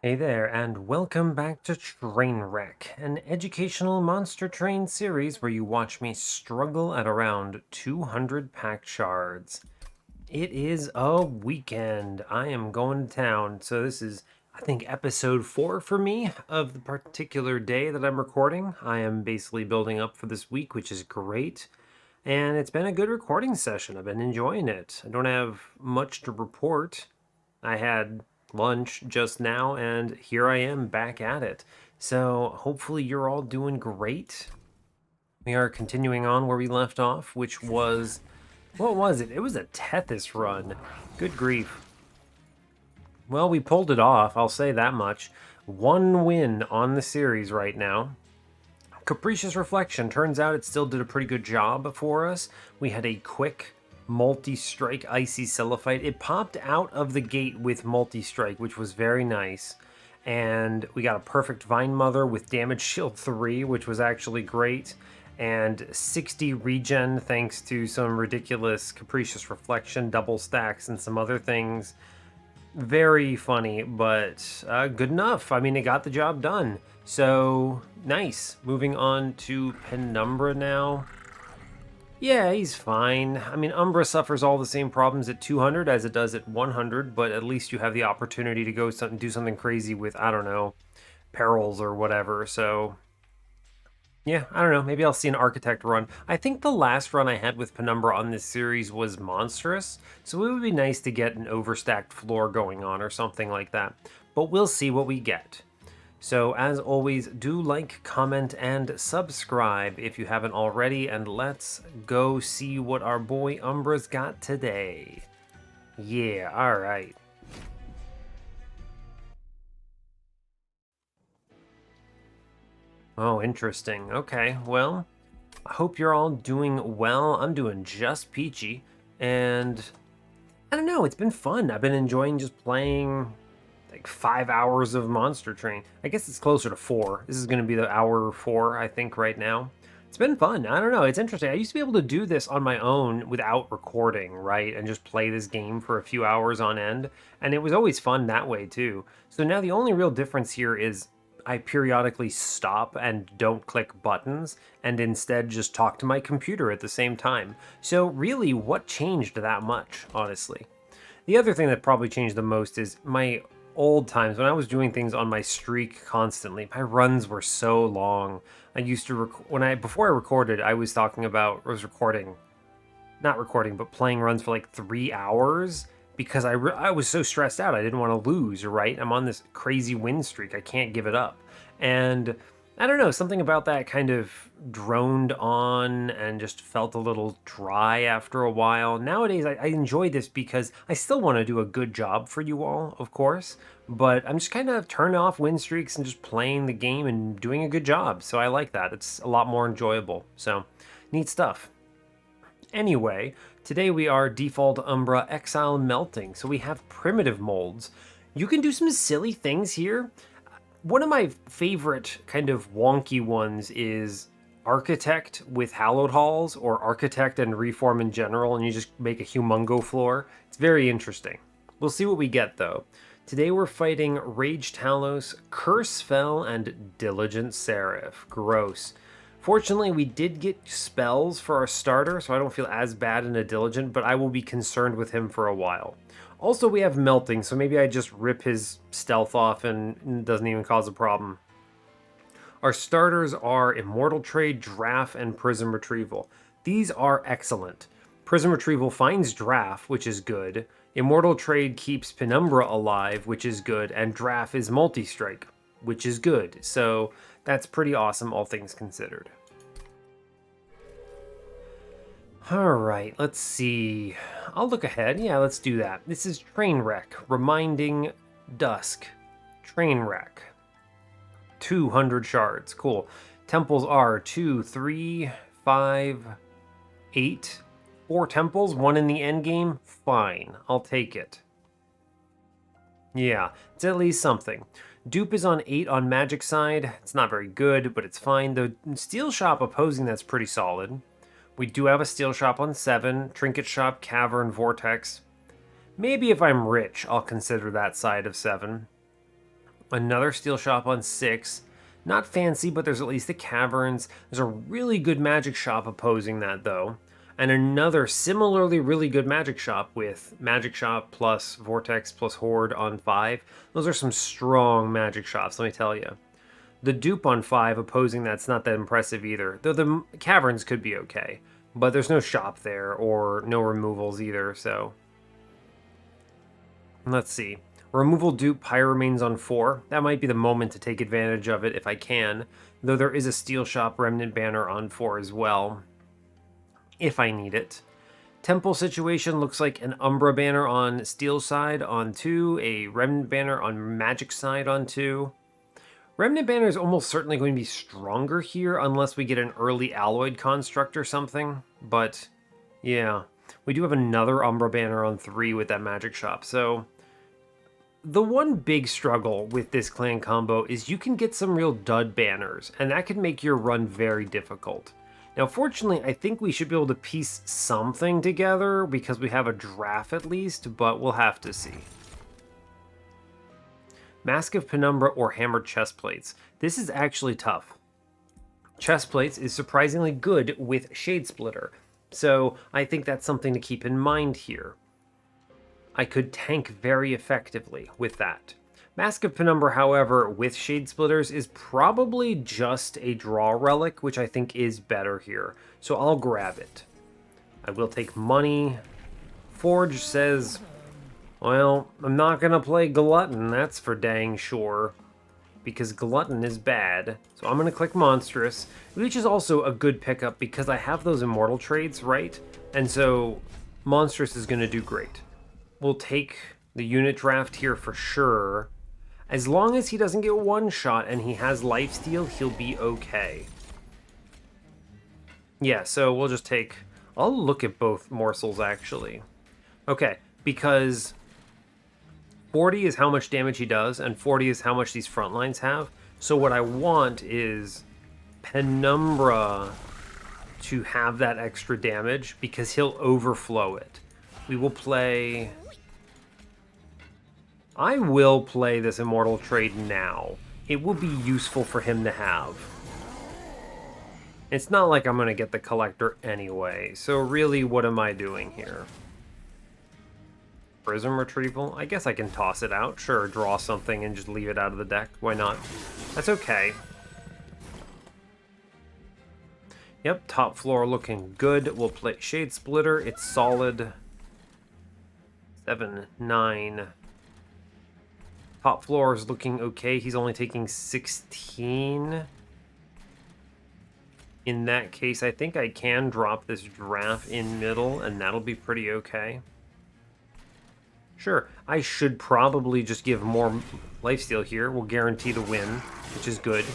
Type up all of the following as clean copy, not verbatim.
Hey there, and welcome back to Trainwreck, an educational monster train series where you watch me struggle at around 200 Pact Shards. It is a weekend. I am going to town, so this is, I think, episode 4 for me of the particular day that I'm recording. I am basically building up for this week, which is great. And it's been a good recording session. I've been enjoying it. I don't have much to report. I had lunch just now, and here I am back at it. So, hopefully, you're all doing great. We are continuing on where we left off, which was. What was it? It was a Tethys run. Good grief. Well, we pulled it off, I'll say that much. One win on the series right now. Capricious Reflection, turns out it still did a pretty good job for us. We had a quick multi-strike Icy Cellophite. It popped out of the gate with multi-strike, which was very nice. And we got a perfect Vine Mother with Damage Shield 3, which was actually great. And 60 regen thanks to some ridiculous Capricious Reflection, double stacks, and some other things. Very funny, but good enough. I mean, it got the job done. So, nice. Moving on to Penumbra now. Yeah, he's fine. I mean, Umbra suffers all the same problems at 200 as it does at 100, but at least you have the opportunity to go do something crazy with, I don't know, perils or whatever. So, yeah, I don't know. Maybe I'll see an Architect run. I think the last run I had with Penumbra on this series was monstrous, so it would be nice to get an overstacked floor going on or something like that. But we'll see what we get. So, as always, do like, comment, and subscribe if you haven't already, and let's go see what our boy Umbra's got today. Yeah, alright. Oh, interesting. Okay, well, I hope you're all doing well. I'm doing just peachy, and I don't know, it's been fun. I've been enjoying just playing like 5 hours of Monster Train. I guess it's closer to 4. This is going to be the hour 4, I think, right now. It's been fun. I don't know. It's interesting. I used to be able to do this on my own without recording, right? And just play this game for a few hours on end. And it was always fun that way, too. So now the only real difference here is I periodically stop and don't click buttons and instead just talk to my computer at the same time. So, really, what changed that much, honestly? The other thing that probably changed the most is my old times when I was doing things on my streak constantly. My runs were so long. I used to before I recorded, I was talking about I was recording, not recording, but playing runs for like 3 hours because I was so stressed out. I didn't want to lose. Right, I'm on this crazy win streak. I can't give it up, and I don't know, something about that kind of droned on and just felt a little dry after a while. Nowadays, I enjoy this because I still want to do a good job for you all, of course, but I'm just kind of turning off win streaks and just playing the game and doing a good job. So I like that. It's a lot more enjoyable. So neat stuff. Anyway, today we are default Umbra Exile Melting. So we have primitive molds. You can do some silly things here. One of my favorite kind of wonky ones is Architect with Hallowed Halls, or Architect and Reform in general, and you just make a humongo floor. It's very interesting. We'll see what we get, though. Today we're fighting Rage Talos, Curse Fell, and Diligent Seraph. Gross. Fortunately, we did get spells for our starter, so I don't feel as bad in a Diligent, but I will be concerned with him for a while. Also, we have Melting, so maybe I just rip his stealth off and it doesn't even cause a problem. Our starters are Immortal Trade, Draff, and Prism Retrieval. These are excellent. Prism Retrieval finds Draff, which is good. Immortal Trade keeps Penumbra alive, which is good. And Draff is multi-strike, which is good. So that's pretty awesome, all things considered. Alright, let's see. I'll look ahead. Yeah, let's do that. This is Trainwreck, reminding Dusk. Trainwreck. 200 shards. Cool. Temples are 2, 3, 5, 8. 4 temples, 1 in the end game. Fine, I'll take it. Yeah, it's at least something. Dupe is on 8 on magic side. It's not very good, but it's fine. The steel shop opposing that's pretty solid. We do have a steel shop on 7, trinket shop, cavern, vortex. Maybe if I'm rich, I'll consider that side of 7. Another steel shop on 6. Not fancy, but there's at least the caverns. There's a really good magic shop opposing that, though. And another similarly really good magic shop with magic shop plus vortex plus horde on 5. Those are some strong magic shops, let me tell you. The dupe on 5 opposing that's not that impressive either, though the caverns could be okay. But there's no shop there or no removals either, so... Let's see. Removal dupe Pyre remains on 4. That might be the moment to take advantage of it if I can, though there is a steel shop remnant banner on 4 as well, if I need it. Temple situation looks like an Umbra banner on steel side on 2, a remnant banner on magic side on 2. Remnant banner is almost certainly going to be stronger here unless we get an early alloyed construct or something, but yeah. We do have another Umbra banner on 3 with that magic shop, so... The one big struggle with this clan combo is you can get some real dud banners, and that can make your run very difficult. Now, fortunately, I think we should be able to piece something together because we have a Draff at least, but we'll have to see. Mask of Penumbra or Hammered Chestplates. This is actually tough. Chestplates is surprisingly good with Shade Splitter, so I think that's something to keep in mind here. I could tank very effectively with that. Mask of Penumbra, however, with Shade Splitters is probably just a draw relic, which I think is better here. So I'll grab it. I will take money. Forge says, well, I'm not going to play Glutton, that's for dang sure. Because Glutton is bad. So I'm going to click Monstrous, which is also a good pickup because I have those immortal traits, right? And so Monstrous is going to do great. We'll take the unit draft here for sure. As long as he doesn't get one shot and he has lifesteal, he'll be okay. Yeah, so we'll just take... I'll look at both morsels, actually. Okay, because 40 is how much damage he does, and 40 is how much these front lines have. So what I want is Penumbra to have that extra damage, because he'll overflow it. We will play... I will play this Immortal Trade now. It will be useful for him to have. It's not like I'm going to get the Collector anyway, so really, what am I doing here? Prism Retrieval? I guess I can toss it out. Sure, draw something and just leave it out of the deck. Why not? That's okay. Yep, top floor looking good. We'll play Shade Splitter. It's solid. 7, 9... Top floor is looking okay. He's only taking 16. In that case, I think I can drop this Draff in middle, and that'll be pretty okay. Sure, I should probably just give more lifesteal here. We'll guarantee the win, which is good.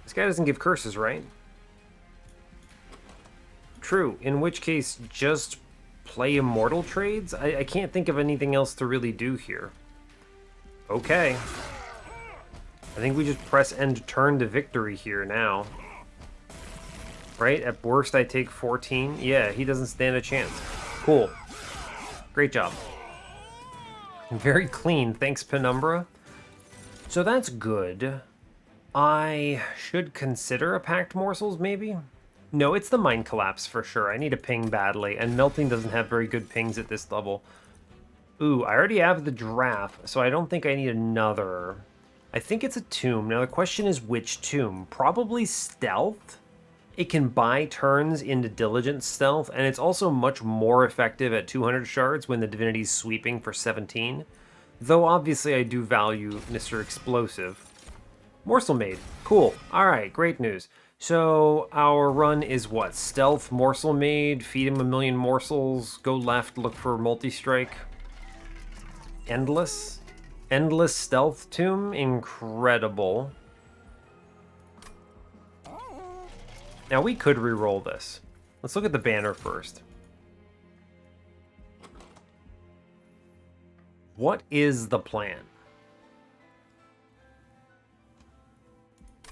This guy doesn't give curses, right? True, in which case, just... play immortal trades? I can't think of anything else to really do here. Okay. I think we just press end turn to victory here now. Right? At worst I take 14. Yeah, he doesn't stand a chance. Cool. Great job. Very clean. Thanks, Penumbra. So that's good. I should consider a Pact Morsels, maybe? No, it's the Mind Collapse for sure. I need a ping badly, and Melting doesn't have very good pings at this level. Ooh, I already have the Draff, so I don't think I need another. I think it's a Tomb. Now the question is which Tomb? Probably Stealth? It can buy turns into Diligent Stealth, and it's also much more effective at 200 shards when the Divinity's sweeping for 17. Though obviously I do value Mr. Explosive. Morsel Maid. Cool. Alright, great news. So our run is what? Stealth, Morsel Maid, feed him a million morsels, go left, look for multi-strike. Endless? Endless Stealth Tomb? Incredible. Now we could re-roll this. Let's look at the banner first. What is the plan?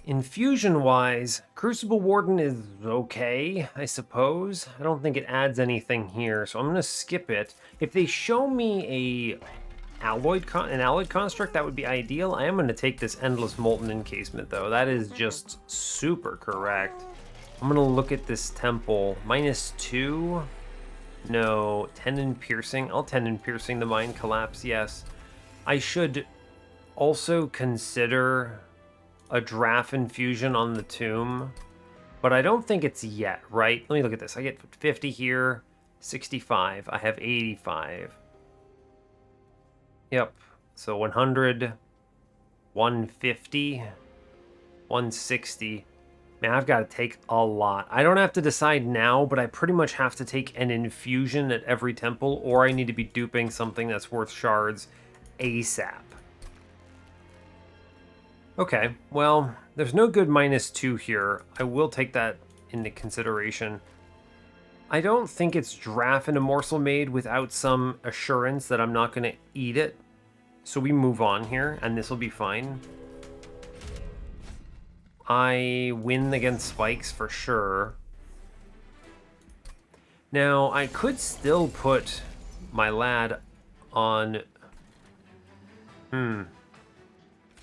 Infusion-wise, Crucible Warden is okay, I suppose. I don't think it adds anything here, so I'm going to skip it. If they show me a an alloyed construct, that would be ideal. I am going to take this endless molten encasement though. That is just super correct. I'm going to look at this temple. -2. No, tendon piercing. I'll tendon piercing the mind collapse, yes. I should also consider a Draff infusion on the tomb, but I don't think it's yet, right? Let me look at this. I get 50 here, 65. I have 85. Yep. So 100, 150, 160. Man, I've got to take a lot. I don't have to decide now, but I pretty much have to take an infusion at every temple, or I need to be duping something that's worth shards ASAP. Okay, well, there's no good -2 here. I will take that into consideration. I don't think it's Draff in a morsel made without some assurance that I'm not going to eat it. So we move on here, and this will be fine. I win against spikes for sure. Now, I could still put my lad on...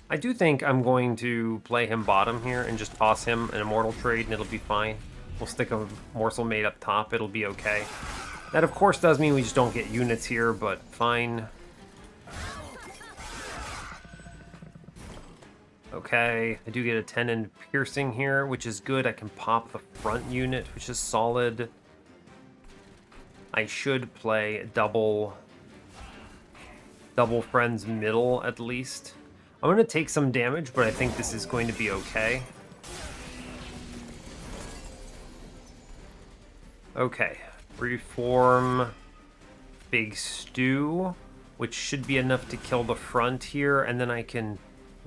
I do think I'm going to play him bottom here and just toss him an immortal trade and it'll be fine. We'll stick a morsel made up top, it'll be okay. That of course does mean we just don't get units here, but fine. Okay, I do get a tendon piercing here, which is good. I can pop the front unit, which is solid. I should play double friends middle at least. I'm going to take some damage, but I think this is going to be okay. Okay, reform Big Stew, which should be enough to kill the front here, and then I can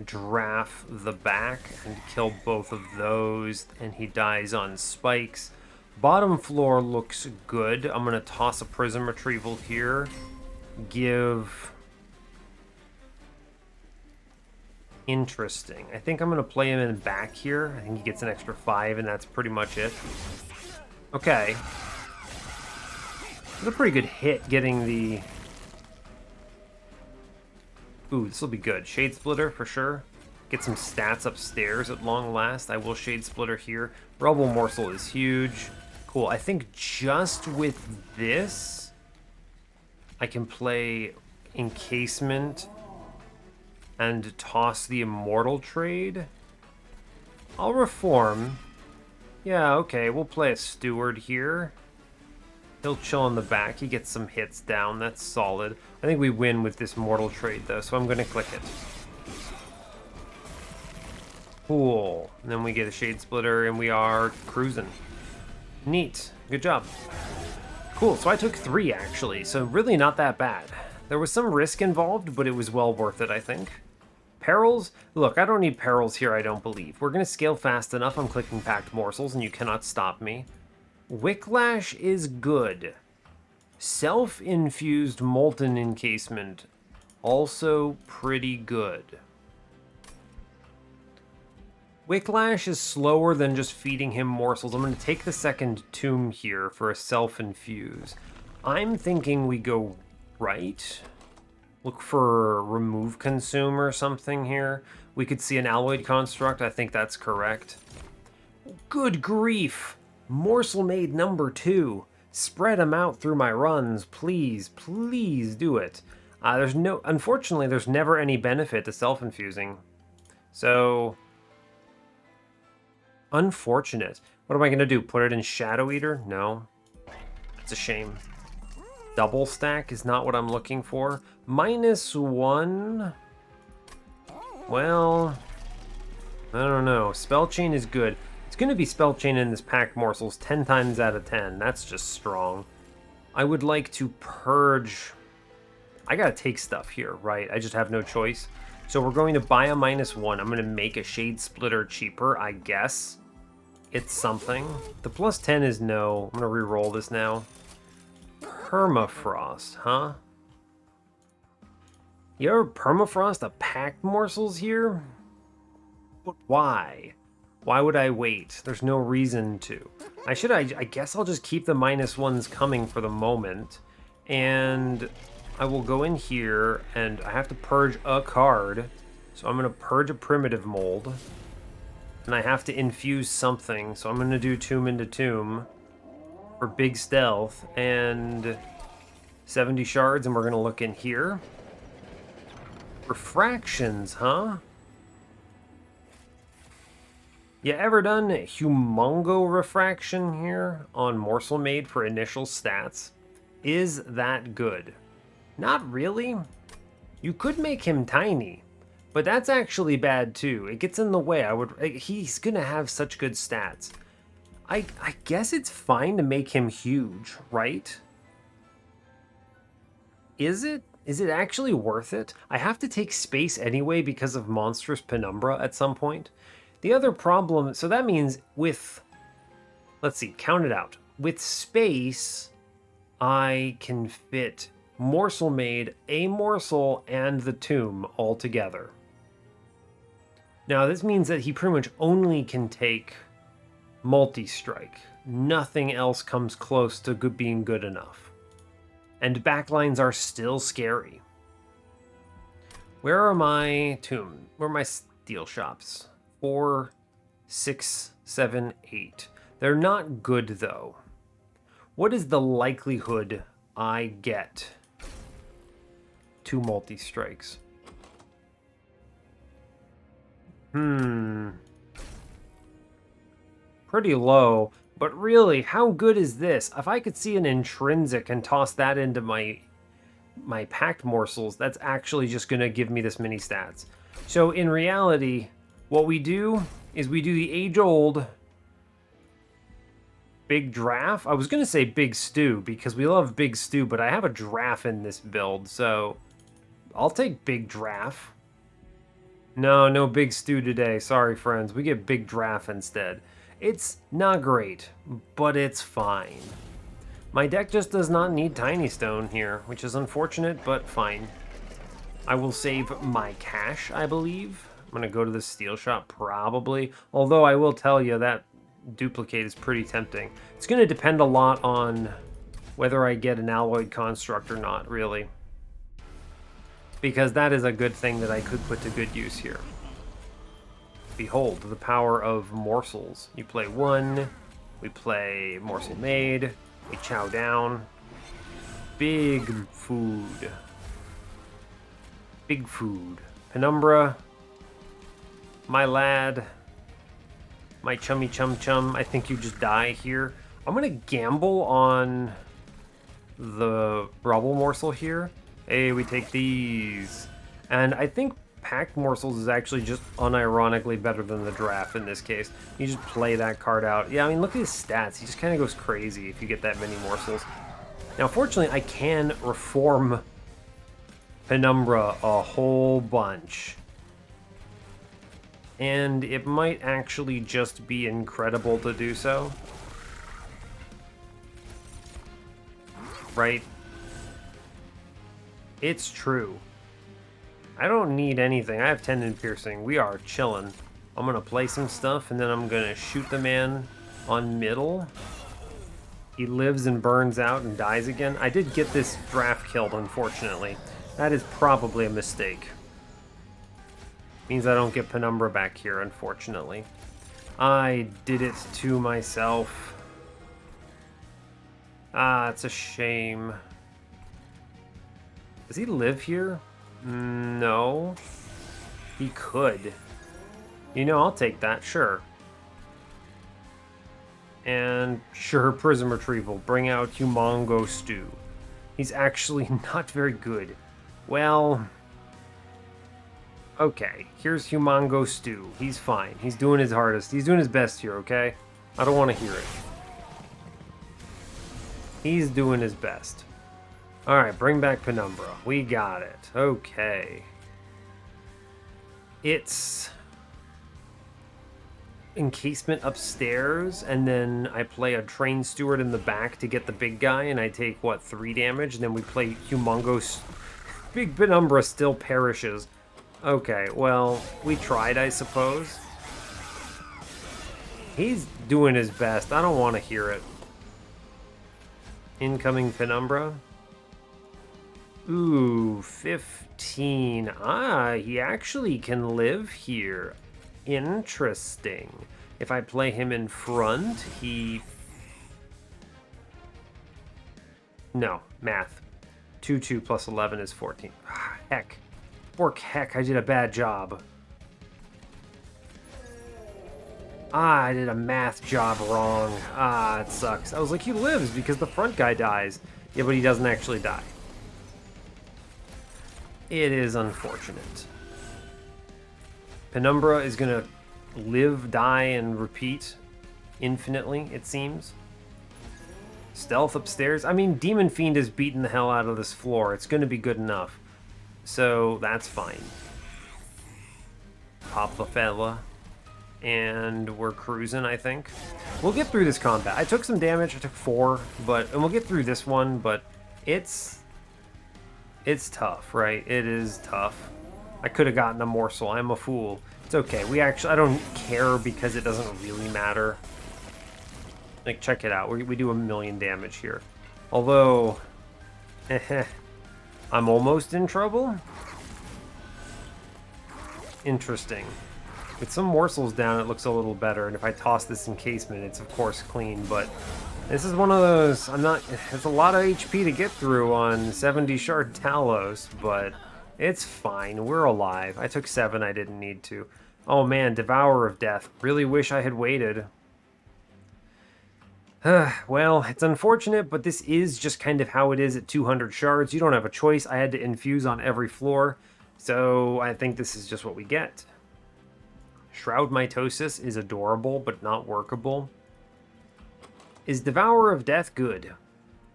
Draff the back and kill both of those, and he dies on spikes. Bottom floor looks good. I'm going to toss a Prism Retrieval here. Give... Interesting. I think I'm going to play him in back here. I think he gets an extra 5, and that's pretty much it. Okay. It's a pretty good hit getting the... Ooh, this will be good. Shade Splitter for sure. Get some stats upstairs at long last. I will Shade Splitter here. Rubble Morsel is huge. Cool. I think just with this, I can play Encasement and toss the Immortal trade. I'll reform. Yeah, okay, we'll play a Steward here. He'll chill in the back. He gets some hits down. That's solid. I think we win with this Mortal trade, though, so I'm going to click it. Cool. And then we get a Shade Splitter, and we are cruising. Neat. Good job. Cool, so I took 3, actually, so really not that bad. There was some risk involved, but it was well worth it, I think. Perils? Look, I don't need perils here, I don't believe. We're going to scale fast enough. I'm clicking Packed Morsels, and you cannot stop me. Wicklash is good. Self-infused Molten Encasement, also pretty good. Wicklash is slower than just feeding him morsels. I'm going to take the second tomb here for a self-infuse. I'm thinking we go right. Look for remove consume or something here. We could see an alloyed construct. I think that's correct. Good grief. Morsel made number 2. Spread them out through my runs. Please, please do it. Unfortunately, there's never any benefit to self-infusing. So, unfortunate. What am I going to do? Put it in Shadow Eater? No. It's a shame. Double stack is not what I'm looking for. -1. Well, I don't know. Spell Chain is good. It's going to be Spell Chain in this Packed Morsels 10 times out of 10. That's just strong. I would like to purge... I got to take stuff here, right? I just have no choice. So we're going to buy a -1. I'm going to make a Shade Splitter cheaper, I guess. It's something. The +10 is no. I'm going to re-roll this now. Permafrost, huh? You ever permafrost a Packed Morsels here? But why? Why would I wait? There's no reason to. I guess I'll just keep the -1s coming for the moment. And I will go in here, and I have to purge a card. So I'm going to purge a primitive mold. And I have to infuse something, so I'm going to do Tomb into Tomb for big stealth. And 70 shards, and we're going to look in here. Refractions, huh? You ever done Humongo Refraction here on Morsel Made for initial stats? Is that good? Not really. You could make him tiny, but that's actually bad too. It gets in the way. He's gonna have such good stats. I guess it's fine to make him huge, right? Is it? Is it actually worth it? I have to take space anyway because of Monstrous Penumbra at some point. The other problem, so that means with, let's see, count it out. With space, I can fit Morsel Made, a Morsel, and the Tomb all together. Now, this means that he pretty much only can take multi-strike. Nothing else comes close to being good enough. And backlines are still scary. Where are my Tomb? Where are my steel shops? 4, 6, 7, 8. They're not good, though. What is the likelihood I get 2 multi-strikes? Pretty low, but really, how good is this? If I could see an intrinsic and toss that into my packed morsels, that's actually just going to give me this many stats. So in reality, what we do is we do the age-old Big Draff. I was going to say Big Stew because we love Big Stew, but I have a Draff in this build, so I'll take Big Draff. No Big Stew today. Sorry, friends. We get Big Draff instead. It's not great, but it's fine. My deck just does not need Tiny Stone here, which is unfortunate, but fine. I will save my cash, I believe. I'm going to go to the steel shop, probably. Although I will tell you that duplicate is pretty tempting. It's going to depend a lot on whether I get an alloyed construct or not, really. Because that is a good thing that I could put to good use here. Behold, the power of morsels. You play 1, we play Morsel Made, we chow down. Big food. Big food. Penumbra. My lad. My chummy chum chum. I think you just die here. I'm going to gamble on the rubble morsel here. Hey, we take these. And I think packed morsels is actually just unironically better than the draft in this case. You just play that card out. Yeah, I mean, look at his stats. He just kind of goes crazy if you get that many morsels. Now, fortunately, I can reform Penumbra a whole bunch. And it might actually just be incredible to do so. Right? It's true. I don't need anything. I have tendon piercing. We are chilling. I'm going to play some stuff, and then I'm going to shoot the man on middle. He lives and burns out and dies again. I did get this draft killed, unfortunately. That is probably a mistake. Means I don't get Penumbra back here, unfortunately. I did it to myself. Ah, it's a shame. Does he live here? No. He could. You know, I'll take that, sure. And sure, Prism Retrieval. Bring out Humongo Stew. He's actually not very good. Well, okay. Here's Humongo Stew. He's fine. He's doing his hardest. He's doing his best here, okay? I don't want to hear it. He's doing his best. Alright, bring back Penumbra. We got it. Okay. It's encasement upstairs, and then I play a Train Steward in the back to get the big guy, and I take, what, 3 damage? And then we play Humongous. Big Penumbra still perishes. Okay, well, we tried, I suppose. He's doing his best. I don't want to hear it. Incoming Penumbra. Ooh, 15. Ah, he actually can live here. Interesting. If I play him in front, he... No, math. 2 plus 11 is 14. Ah, heck. Heck, I did a bad job. Ah, I did a math job wrong. Ah, it sucks. I was like, he lives because the front guy dies. Yeah, but he doesn't actually die. It is unfortunate. Penumbra is gonna live, die, and repeat infinitely, it seems. Stealth upstairs. I mean, Demon Fiend is beating the hell out of this floor. It's gonna be good enough. So, that's fine. Pop the fella. And we're cruising, I think. We'll get through this combat. I took some damage. I took 4, and we'll get through this one, but it's tough, right? It is tough. I could have gotten a morsel. I'm a fool. It's okay. I don't care because it doesn't really matter. Like, check it out. We do 1,000,000 damage here. Although, I'm almost in trouble. Interesting. With some morsels down, it looks a little better, and if I toss this encasement, it's of course clean, but this is one of those, it's a lot of HP to get through on 70 shard Talos, but it's fine, we're alive. I took 7, I didn't need to. Oh man, Devourer of Death. Really wish I had waited. Well, it's unfortunate, but this is just kind of how it is at 200 shards. You don't have a choice. I had to infuse on every floor, so I think this is just what we get. Shroud Mitosis is adorable, but not workable. Is Devourer of Death good?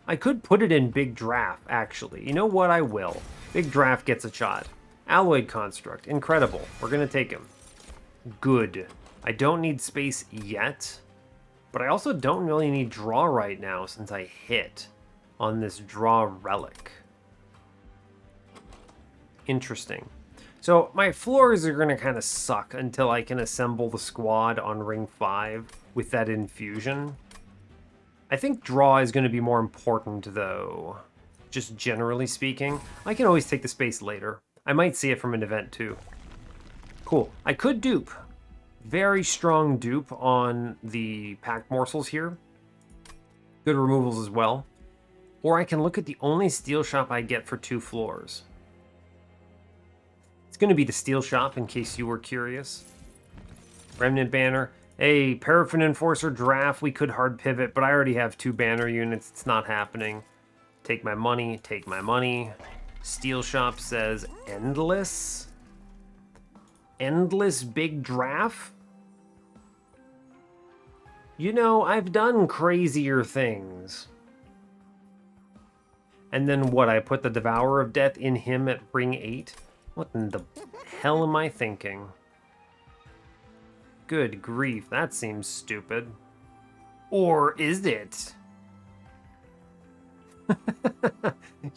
I could put it in Big Draff, actually. You know what? I will. Big Draff gets a shot. Alloyed Construct. Incredible. We're going to take him. Good. I don't need space yet, but I also don't really need draw right now since I hit on this draw relic. Interesting. So my floors are going to kind of suck until I can assemble the squad on Ring 5 with that infusion. I think draw is going to be more important, though. Just generally speaking. I can always take the space later. I might see it from an event, too. Cool. I could dupe. Very strong dupe on the Pact Morsels here. Good removals as well. Or I can look at the only steel shop I get for 2 floors. It's going to be the steel shop, in case you were curious. Remnant Banner. Hey, Paraffin Enforcer Draff. We could hard pivot, but I already have 2 banner units. It's not happening. Take my money. Take my money. Steel shop says endless. Endless Big Draff? You know, I've done crazier things. And then what? I put the Devourer of Death in him at ring 8? What in the hell am I thinking? Good grief, that seems stupid. Or is it?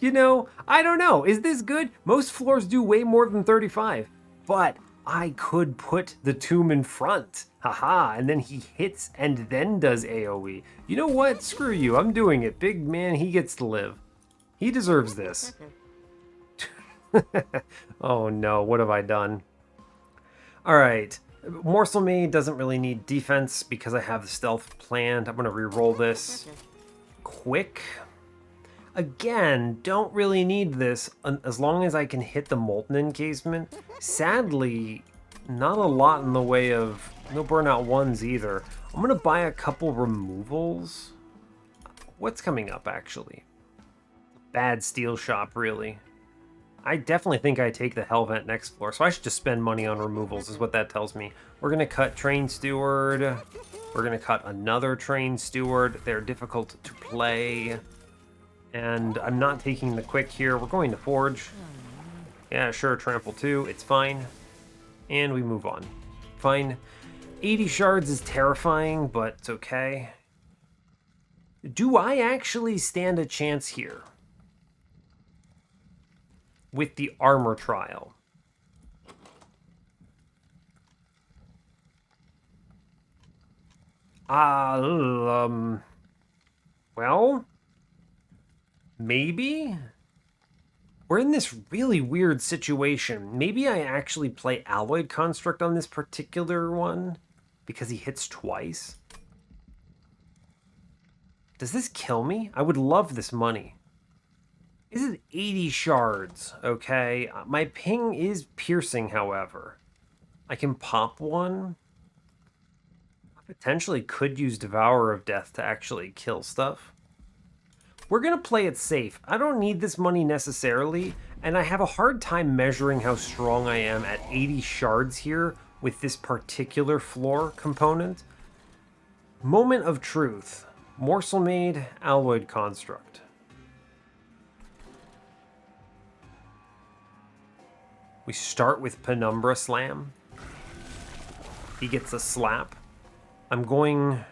You know, I don't know. Is this good? Most floors do way more than 35. But I could put the tomb in front. Haha, and then he hits and then does AoE. You know what? Screw you. I'm doing it. Big man, he gets to live. He deserves this. Oh no, what have I done? Alright, Morsel Maid doesn't really need defense because I have the stealth planned. I'm going to re-roll this quick. Again, don't really need this as long as I can hit the Molten Encasement. Sadly, not a lot in the way of no burnout 1s either. I'm going to buy a couple removals. What's coming up, actually? Bad steel shop, really. I definitely think I take the Hellvent next floor, so I should just spend money on removals, is what that tells me. We're going to cut Train Steward. We're going to cut another Train Steward. They're difficult to play. And I'm not taking the quick here. We're going to Forge. Yeah, sure, Trample 2. It's fine. And we move on. Fine. 80 shards is terrifying, but it's okay. Do I actually stand a chance here? With the armor trial. Well, maybe? We're in this really weird situation. Maybe I actually play Alloyed Construct on this particular one because he hits twice. Does this kill me? I would love this money. This is 80 shards, okay? My ping is piercing, however. I can pop one. I potentially could use Devourer of Death to actually kill stuff. We're going to play it safe. I don't need this money necessarily, and I have a hard time measuring how strong I am at 80 shards here with this particular floor component. Moment of truth. Morsel Made, Alloyed Construct. We start with Penumbra Slam. He gets a slap. I'm going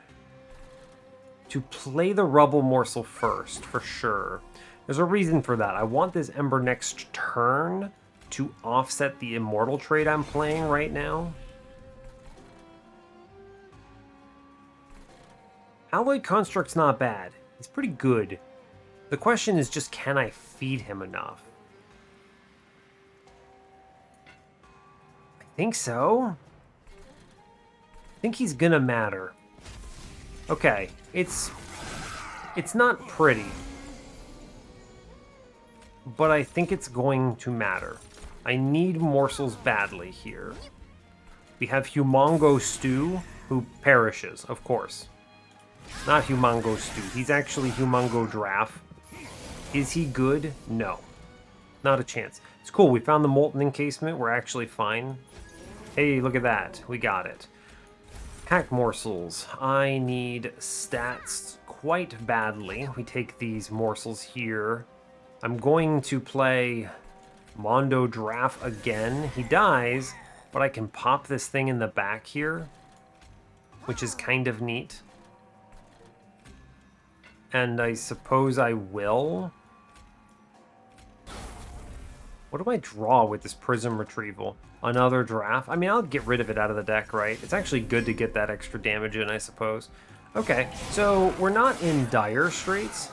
to play the Rubble Morsel first, for sure. There's a reason for that. I want this Ember next turn to offset the Immortal trade I'm playing right now. Alloyed Construct's not bad. It's pretty good. The question is just, can I feed him enough? I think so. I think he's gonna matter. Okay, it's not pretty, but I think it's going to matter. I need morsels badly here. We have Humongo Stew, who perishes, of course. Not Humongo Stew. He's actually Humongo Draff. Is he good? No. Not a chance. It's cool. We found the Molten Encasement. We're actually fine. Hey, look at that. We got it. Pack morsels. I need stats quite badly. We take these morsels here. I'm going to play Mondo Draff again. He dies, but I can pop this thing in the back here, which is kind of neat. And I suppose I will. What do I draw with this Prism Retrieval? Another Draff? I mean, I'll get rid of it out of the deck, right? It's actually good to get that extra damage in, I suppose. Okay, so we're not in dire straits.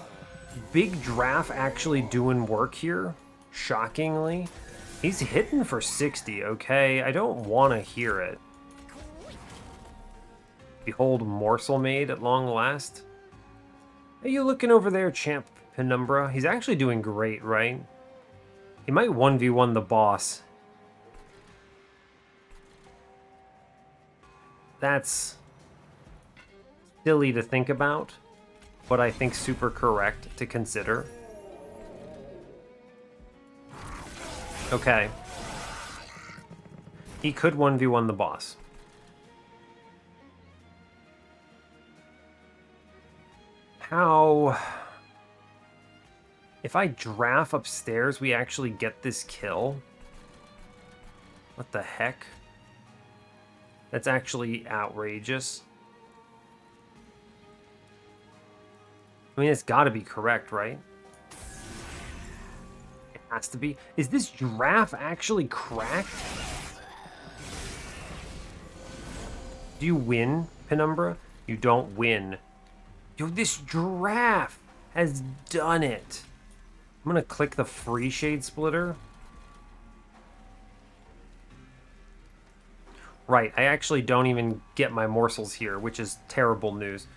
Big Draff actually doing work here, shockingly. He's hitting for 60, okay? I don't want to hear it. Behold Morsel Made at long last. Are you looking over there, Champ Penumbra? He's actually doing great, right? He might 1v1 the boss. That's silly to think about, but I think super correct to consider. Okay. He could 1v1 the boss. How... If I Draff upstairs, we actually get this kill? What the heck? That's actually outrageous. I mean, it's got to be correct, right? It has to be. Is this Draff actually cracked? Do you win, Penumbra? You don't win. Yo, this Draff has done it. I'm going to click the free Shade Splitter. Right, I actually don't even get my morsels here, which is terrible news.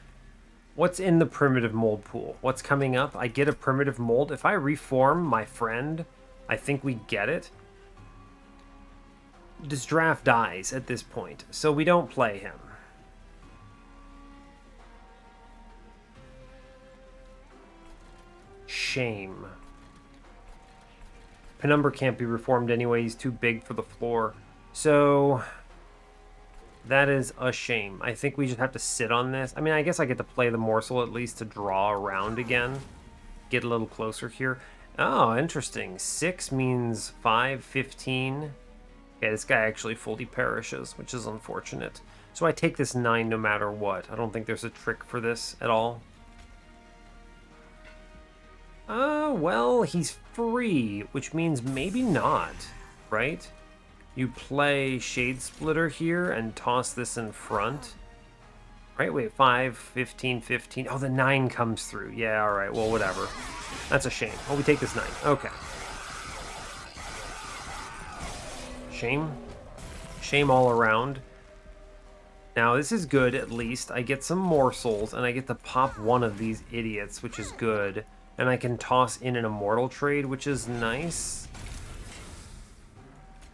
What's in the primitive mold pool? What's coming up? I get a primitive mold. If I reform my friend, I think we get it. This Draff dies at this point, so we don't play him. Shame. Penumbra can't be reformed anyway. He's too big for the floor. So that is a shame. I think we just have to sit on this. I mean, I guess I get to play the morsel at least to draw around again. Get a little closer here. Oh, interesting. 6 means 5, 15. Okay, this guy actually fully perishes, which is unfortunate. So I take this 9 no matter what. I don't think there's a trick for this at all. Well, he's free, which means maybe not, right? You play Shade Splitter here and toss this in front. Right, wait, 5, 15, 15. Oh, the 9 comes through. Yeah, all right, well, whatever. That's a shame. Oh, we take this 9. Okay. Shame. Shame all around. Now, this is good, at least. I get some morsels, and I get to pop one of these idiots, which is good. And I can toss in an immortal trade, which is nice.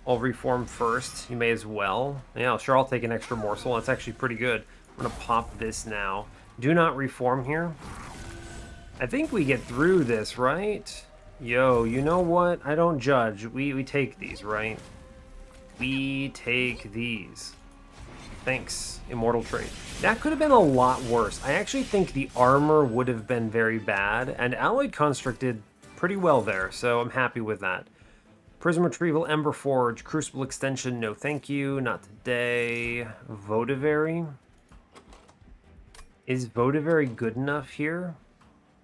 I'll reform first. You may as well. Yeah, sure, I'll take an extra morsel. That's actually pretty good. I'm going to pop this now. Do not reform here. I think we get through this, right? Yo, you know what? I don't judge. We take these, right? We take these. Thanks, immortal trade. That could have been a lot worse. I actually think the armor would have been very bad, and Alloyed Construct did pretty well there, so I'm happy with that. Prism Retrieval, Ember Forge, Crucible Extension, no thank you, not today. Votavary. Is Votavary good enough here?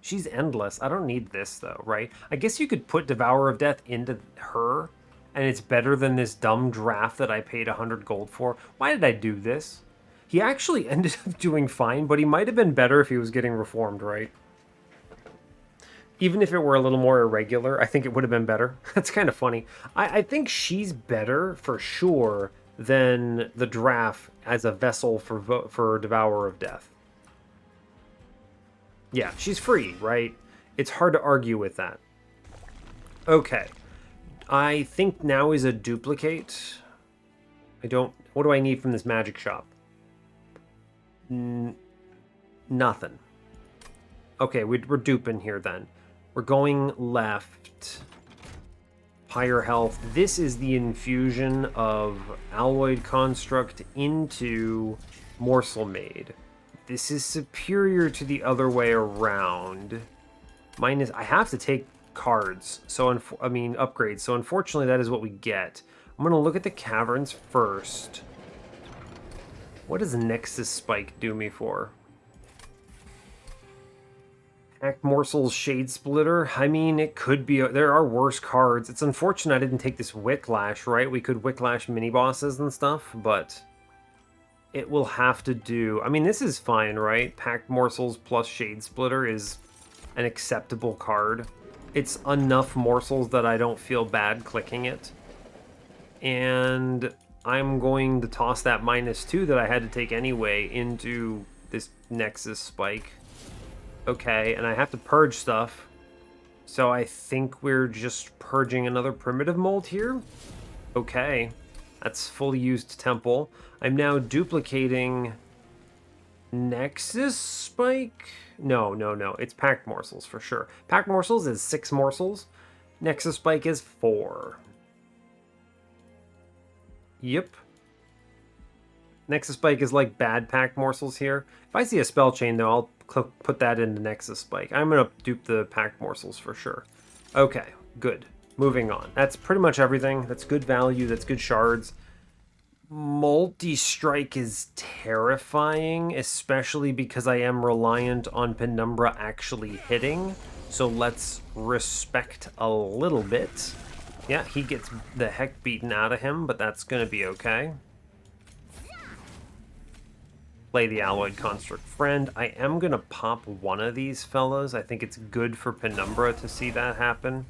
She's endless. I don't need this, though, right? I guess you could put Devourer of Death into her, and it's better than this dumb Draff that I paid 100 gold for. Why did I do this? He actually ended up doing fine, but he might have been better if he was getting reformed, right? Even if it were a little more irregular, I think it would have been better. That's kind of funny. I think she's better, for sure, than the Draff as a vessel for Devourer of Death. Yeah, she's free, right? It's hard to argue with that. Okay. I think now is a duplicate. What do I need from this magic shop? Nothing. Okay, we're duping here then. We're going left. Higher health. This is the infusion of Alloyed Construct into Morsel Maid. This is superior to the other way around. I have to take cards, upgrades. So unfortunately, that is what we get. I'm going to look at the caverns first. What does Nexus Spike do me for? Pact Morsel's Shade Splitter. I mean, it could be. There are worse cards. It's unfortunate I didn't take this Wicklash, right? We could Wicklash mini-bosses and stuff, but it will have to do. I mean, this is fine, right? Pact Morsels plus Shade Splitter is an acceptable card. It's enough morsels that I don't feel bad clicking it. And I'm going to toss that -2 that I had to take anyway into this Nexus Spike. Okay, and I have to purge stuff. So I think we're just purging another Primitive Mold here. Okay, that's fully used Temple. I'm now duplicating Nexus Spike. No. It's Pact Morsels for sure. Pact Morsels is 6 morsels. Nexus Spike is 4. Yep. Nexus Spike is like bad Pact Morsels here. If I see a spell chain, though, I'll put that into Nexus Spike. I'm going to dupe the Pact Morsels for sure. Okay, good. Moving on. That's pretty much everything. That's good value. That's good shards. Multi-strike is terrifying, especially because I am reliant on Penumbra actually hitting. So let's respect a little bit. Yeah, he gets the heck beaten out of him, but that's going to be okay. Play the Alloyed Construct Friend. I am going to pop one of these fellas. I think it's good for Penumbra to see that happen.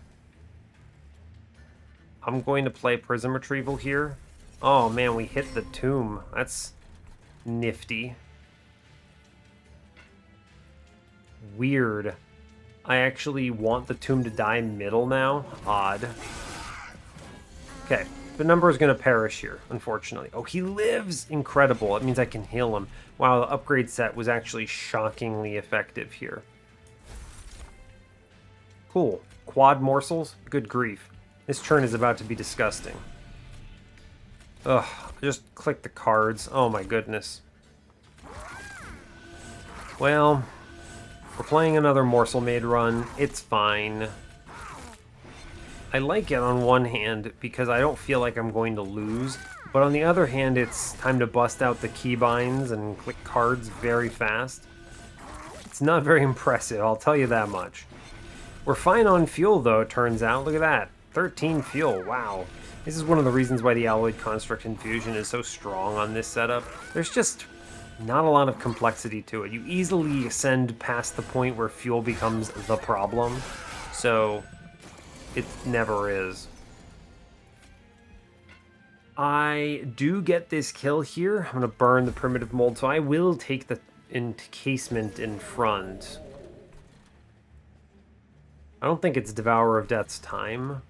I'm going to play Prism Retrieval here. Oh man, we hit the tomb. That's nifty. Weird. I actually want the tomb to die middle now. Odd. Okay, Penumbra is going to perish here, unfortunately. Oh, he lives! Incredible. That means I can heal him. Wow, the upgrade set was actually shockingly effective here. Cool. Quad morsels? Good grief. This turn is about to be disgusting. Ugh, just click the cards. Oh my goodness. Well, we're playing another Morsel Maid run. It's fine. I like it on one hand because I don't feel like I'm going to lose. But on the other hand, it's time to bust out the keybinds and click cards very fast. It's not very impressive, I'll tell you that much. We're fine on fuel though, it turns out. Look at that. 13 fuel, wow. This is one of the reasons why the Alloyed Construct Infusion is so strong on this setup. There's just not a lot of complexity to it. You easily ascend past the point where fuel becomes the problem, so it never is. I do get this kill here. I'm going to burn the primitive mold, so I will take the encasement in front. I don't think it's Devourer of Death's time.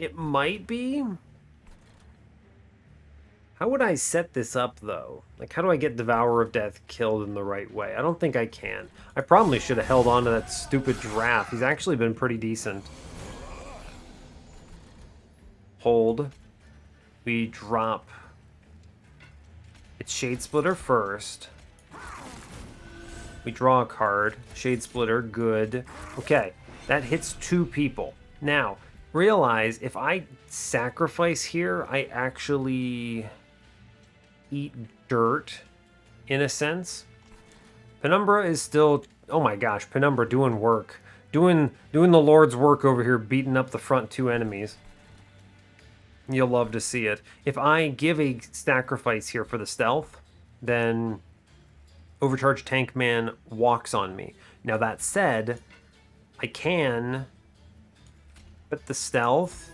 It might be. How would I set this up, though? Like, how do I get Devourer of Death killed in the right way? I don't think I can. I probably should have held on to that stupid Draff. He's actually been pretty decent. Hold. We drop. It's Shade Splitter first. We draw a card. Shade Splitter, good. Okay, that hits 2 people. Now, realize if I sacrifice here, I actually eat dirt, in a sense. Penumbra is still... Oh my gosh, Penumbra doing work. Doing the Lord's work over here, beating up the front 2 enemies. You'll love to see it. If I give a sacrifice here for the stealth, then Overcharged Tank Man walks on me. Now that said, I can put the stealth,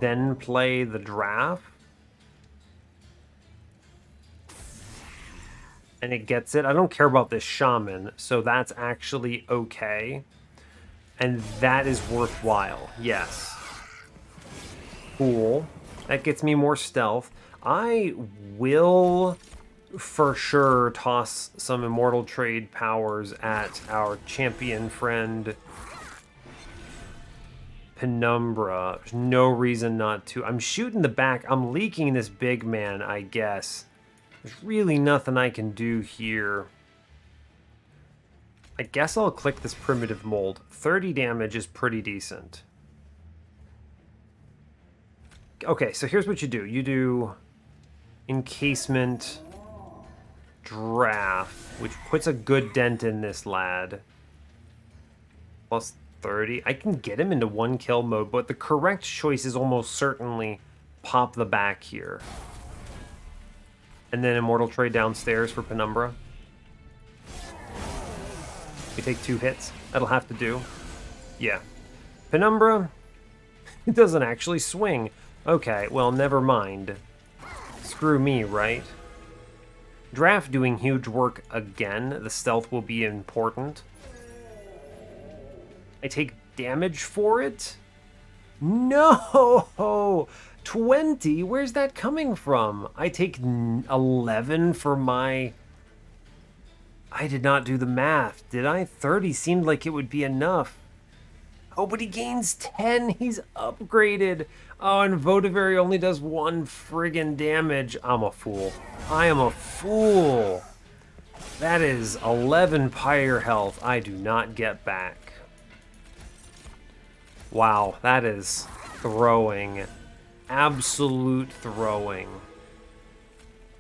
then play the Draff, and it gets it. I don't care about this Shaman, so that's actually okay. And that is worthwhile, yes. Cool. That gets me more stealth. I will for sure toss some Immortal Trade powers at our champion friend Penumbra. There's no reason not to. I'm shooting the back. I'm leaking this big man, I guess. There's really nothing I can do here. I guess I'll click this primitive mold. 30 damage is pretty decent. Okay, so here's what you do. You do encasement, Draff, which puts a good dent in this lad. Plus 30. I can get him into 1 kill mode, but the correct choice is almost certainly pop the back here. And then Immortal Trade downstairs for Penumbra. We take 2 hits. That'll have to do. Yeah. Penumbra, it doesn't actually swing. Okay, well, never mind. Screw me, right? Draff doing huge work again. The stealth will be important. I take damage for it? No! 20? Where's that coming from? I take 11 for my... I did not do the math, did I? 30 seemed like it would be enough. Oh, but he gains 10. He's upgraded. Oh, and Votivary only does 1 friggin' damage. I'm a fool. I am a fool. That is 11 pyre health I do not get back. Wow, that is throwing. Absolute throwing.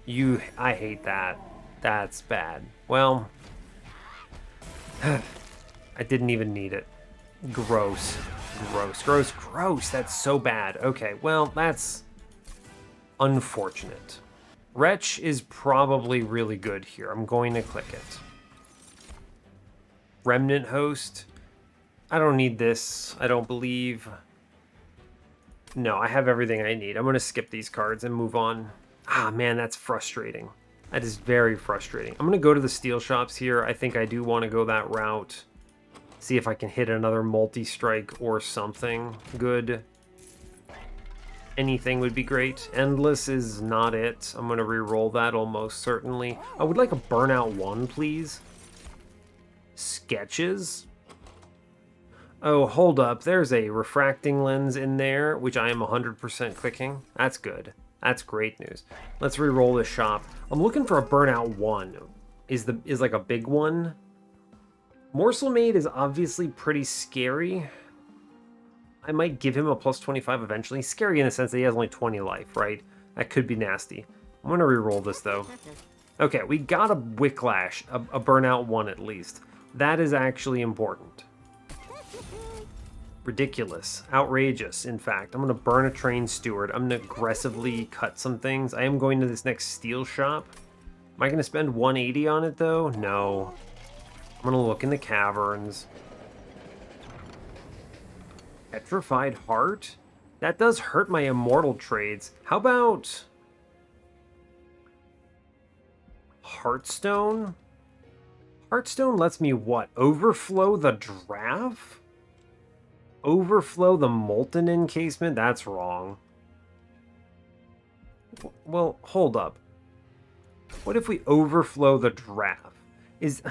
I hate that. That's bad. Well, I didn't even need it. Gross. Gross, gross, gross. That's so bad. Okay, well, that's unfortunate. Wretch is probably really good here. I'm going to click it. Remnant Host. I don't need this, I don't believe. No, I have everything I need. I'm going to skip these cards and move on. Ah, man, that's frustrating. That is very frustrating. I'm going to go to the steel shops here. I think I do want to go that route. See if I can hit another multi-strike or something good. Anything would be great. Endless is not it. I'm going to re-roll that almost certainly. I would like a Burnout 1, please. Sketches. Oh, hold up. There's a refracting lens in there, which I am 100% clicking. That's good. That's great news. Let's re-roll this shop. I'm looking for a Burnout 1. Is like a big one. Morsel Maid is obviously pretty scary. I might give him a plus 25 eventually. Scary in the sense that he has only 20 life, right? That could be nasty. I'm going to re-roll this, though. Okay, we got a Wicklash, a Burnout 1 at least. That is actually important. Ridiculous. Outrageous, in fact. I'm going to burn a Train Steward. I'm going to aggressively cut some things. I am going to this next steel shop. Am I going to spend 180 on it, though? No. I'm going to look in the caverns. Petrified Heart? That does hurt my immortal trades. How about Heartstone? Heartstone lets me what? Overflow the Draff? Overflow the Molten Encasement? That's wrong. Well, hold up. What if we overflow the Draff? Is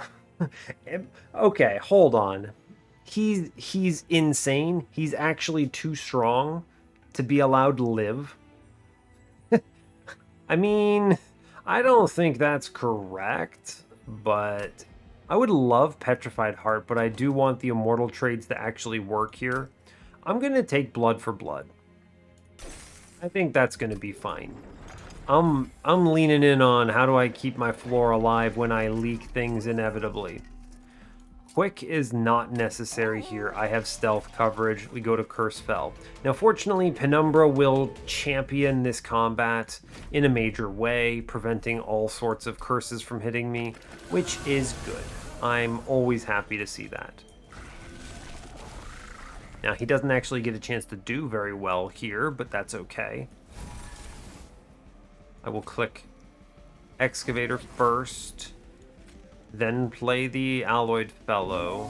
okay, hold on. He's insane. He's actually too strong to be allowed to live. I mean, I don't think that's correct, but I would love Petrified Heart, but I do want the immortal trades to actually work here. I'm going to take Blood for Blood. I think that's going to be fine. I'm leaning in on how do I keep my floor alive when I leak things inevitably. Quick is not necessary here. I have stealth coverage. We go to Curse Fell. Now, fortunately, Penumbra will champion this combat in a major way, preventing all sorts of curses from hitting me, which is good. I'm always happy to see that. Now, he doesn't actually get a chance to do very well here, but that's okay. I will click Excavator first, then play the Alloyed Fellow.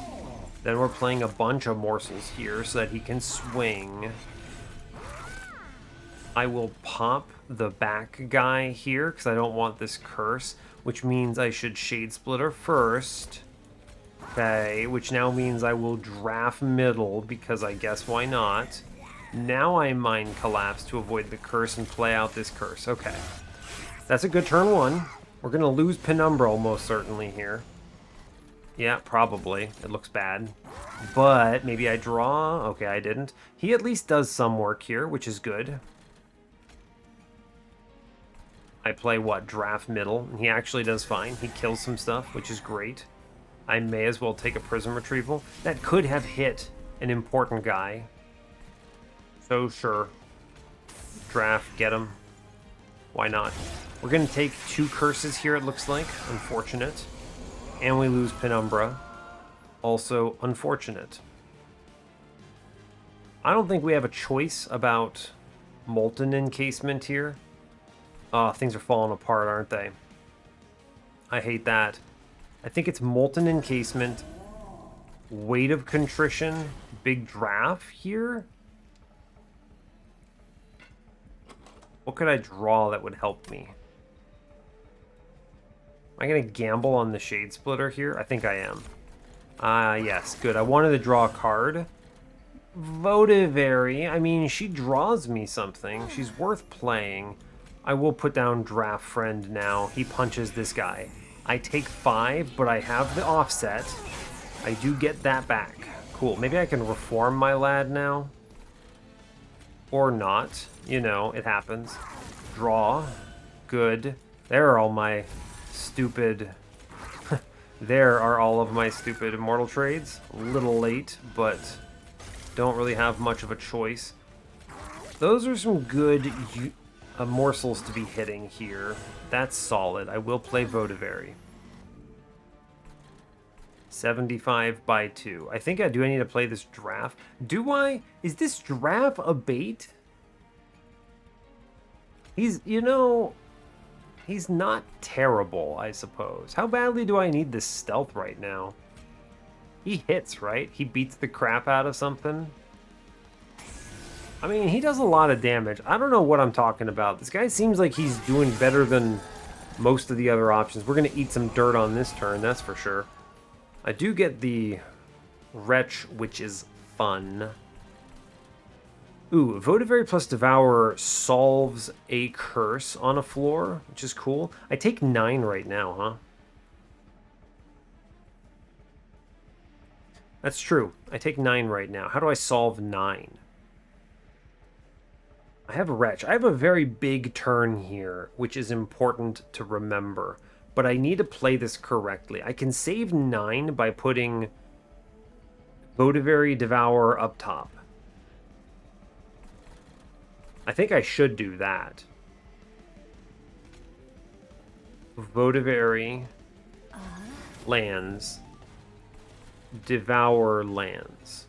Then we're playing a bunch of morsels here so that he can swing. I will pop the back guy here because I don't want this curse, which means I should Shade Splitter first. Okay, which now means I will Draff middle because I guess why not. Now I Mind Collapse to avoid the curse and play out this curse. Okay. That's a good turn one. We're going to lose Penumbra almost certainly here. Yeah, probably. It looks bad. But maybe I draw. Okay, I didn't. He at least does some work here, which is good. I play, what, Draff middle. And he actually does fine. He kills some stuff, which is great. I may as well take a Prism Retrieval. That could have hit an important guy. So sure. Draff, get him. Why not? We're going to take 2 curses here, it looks like. Unfortunate. And we lose Penumbra. Also unfortunate. I don't think we have a choice about Molten Encasement here. Oh, things are falling apart, aren't they? I hate that. I think it's Molten Encasement, Weight of Contrition, Big Draff here. What could I draw that would help me? Am I going to gamble on the Shade Splitter here? I think I am. Yes, good. I wanted to draw a card. Votivary. I mean, she draws me something. She's worth playing. I will put down Draft Friend now. He punches this guy. I take 5, but I have the offset. I do get that back. Cool. Maybe I can reform my lad now. Or not. You know, it happens. Draw. Good. There are all my stupid... there are all of my stupid immortal trades. A little late, but don't really have much of a choice. Those are some good morsels to be hitting here. That's solid. I will play Votivary. 75 by 2. I think I need to play this Draff. Do I? Is this Draff a bait? He's, you know, he's not terrible, I suppose. How badly do I need this stealth right now? He hits, right? He beats the crap out of something. I mean, he does a lot of damage. I don't know what I'm talking about. This guy seems like he's doing better than most of the other options. We're going to eat some dirt on this turn, that's for sure. I do get the Wretch, which is fun. Ooh, Votivary plus Devourer solves a curse on a floor, which is cool. I take 9 right now, huh? That's true. I take 9 right now. How do I solve 9? I have a Wretch. I have a very big turn here, which is important to remember. But I need to play this correctly. I can save 9 by putting Votivary Devourer up top. I think I should do that. Votivary lands. Devour lands.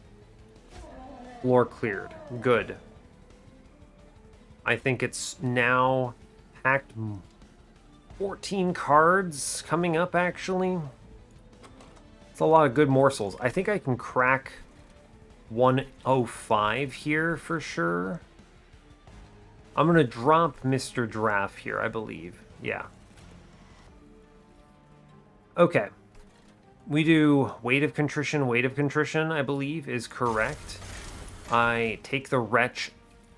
Floor cleared. Good. I think it's now packed 14 cards coming up, actually. It's a lot of good morsels. I think I can crack 105 here for sure. I'm going to drop Mr. Draff here, I believe. Yeah. Okay. We do Weight of Contrition, I believe, is correct. I take the Wretch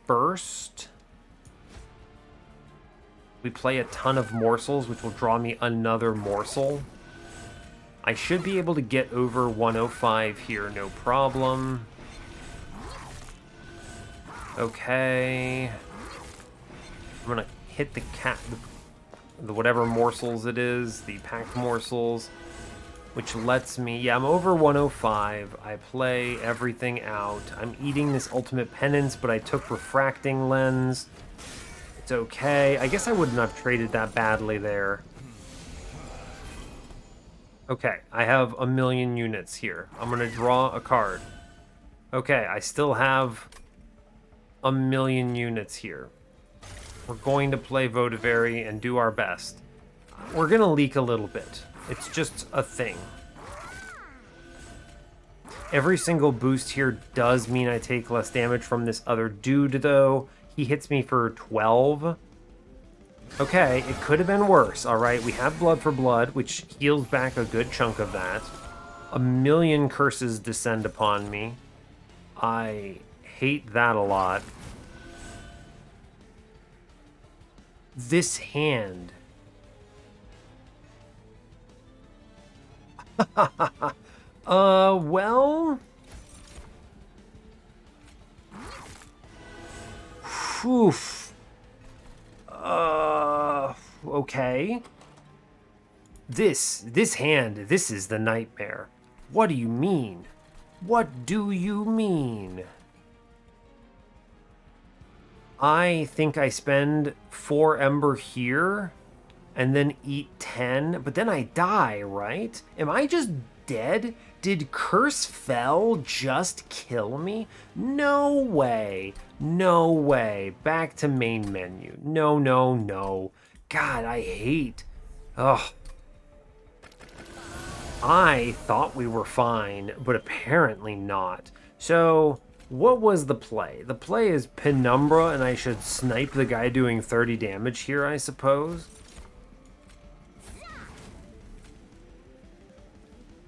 first. We play a ton of morsels, which will draw me another morsel. I should be able to get over 105 here, no problem. Okay. I'm gonna hit the the whatever morsels it is, the packed morsels, which lets me, yeah, I'm over 105. I play everything out. I'm eating this Ultimate Penance, but I took Refracting Lens. It's okay. I guess I wouldn't have traded that badly there. Okay, I have 1,000,000 units here. I'm gonna draw a card. Okay, I still have 1,000,000 units here. We're going to play Votavary and do our best. We're gonna leak a little bit. It's just a thing. Every single boost here does mean I take less damage from this other dude, though. He hits me for 12. Okay, it could have been worse, alright? We have Blood for Blood, which heals back a good chunk of that. 1,000,000 curses descend upon me. I hate that a lot. This hand. Well... Oof. Okay. This hand, this is the nightmare. What do you mean? What do you mean? I think I spend 4 Ember here and then eat 10, but then I die, right? Am I just dead? Did Curse Fell just kill me? No way. No way. Back to main menu. No, no, no. God, I hate... Ugh. I thought we were fine, but apparently not. So, what was the play? The play is Penumbra, and I should snipe the guy doing 30 damage here, I suppose?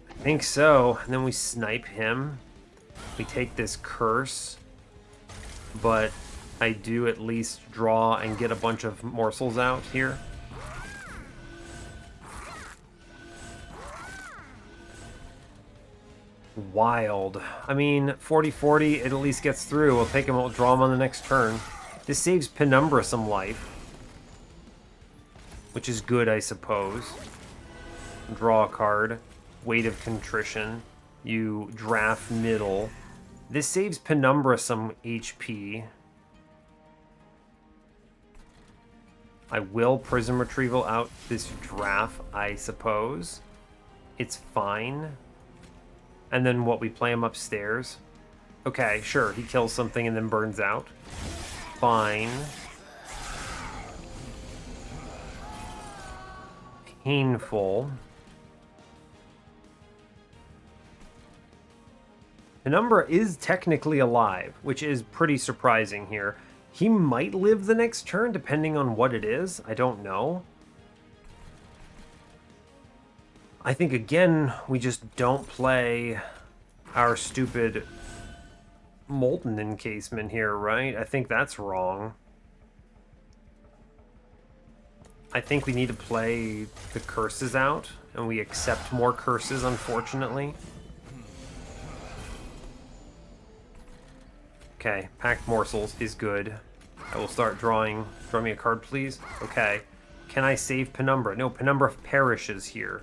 I think so. And then we snipe him. We take this curse. But I do at least draw and get a bunch of morsels out here. Wild. I mean, 40-40, it at least gets through. We'll take him, we'll draw him on the next turn. This saves Penumbra some life. Which is good, I suppose. Draw a card. Weight of Contrition. You draft middle. This saves Penumbra some HP. I will Prism Retrieval out this Draff, I suppose. It's fine. And then what, we play him upstairs? Okay, sure, he kills something and then burns out. Fine. Painful. Penumbra is technically alive, which is pretty surprising here. He might live the next turn, depending on what it is. I don't know. I think, again, we just don't play our stupid Molten Encasement here, right? I think that's wrong. I think we need to play the curses out, and we accept more curses, unfortunately. Okay, Packed Morsels is good. I will start drawing. Draw me a card, please. Okay. Can I save Penumbra? No, Penumbra perishes here.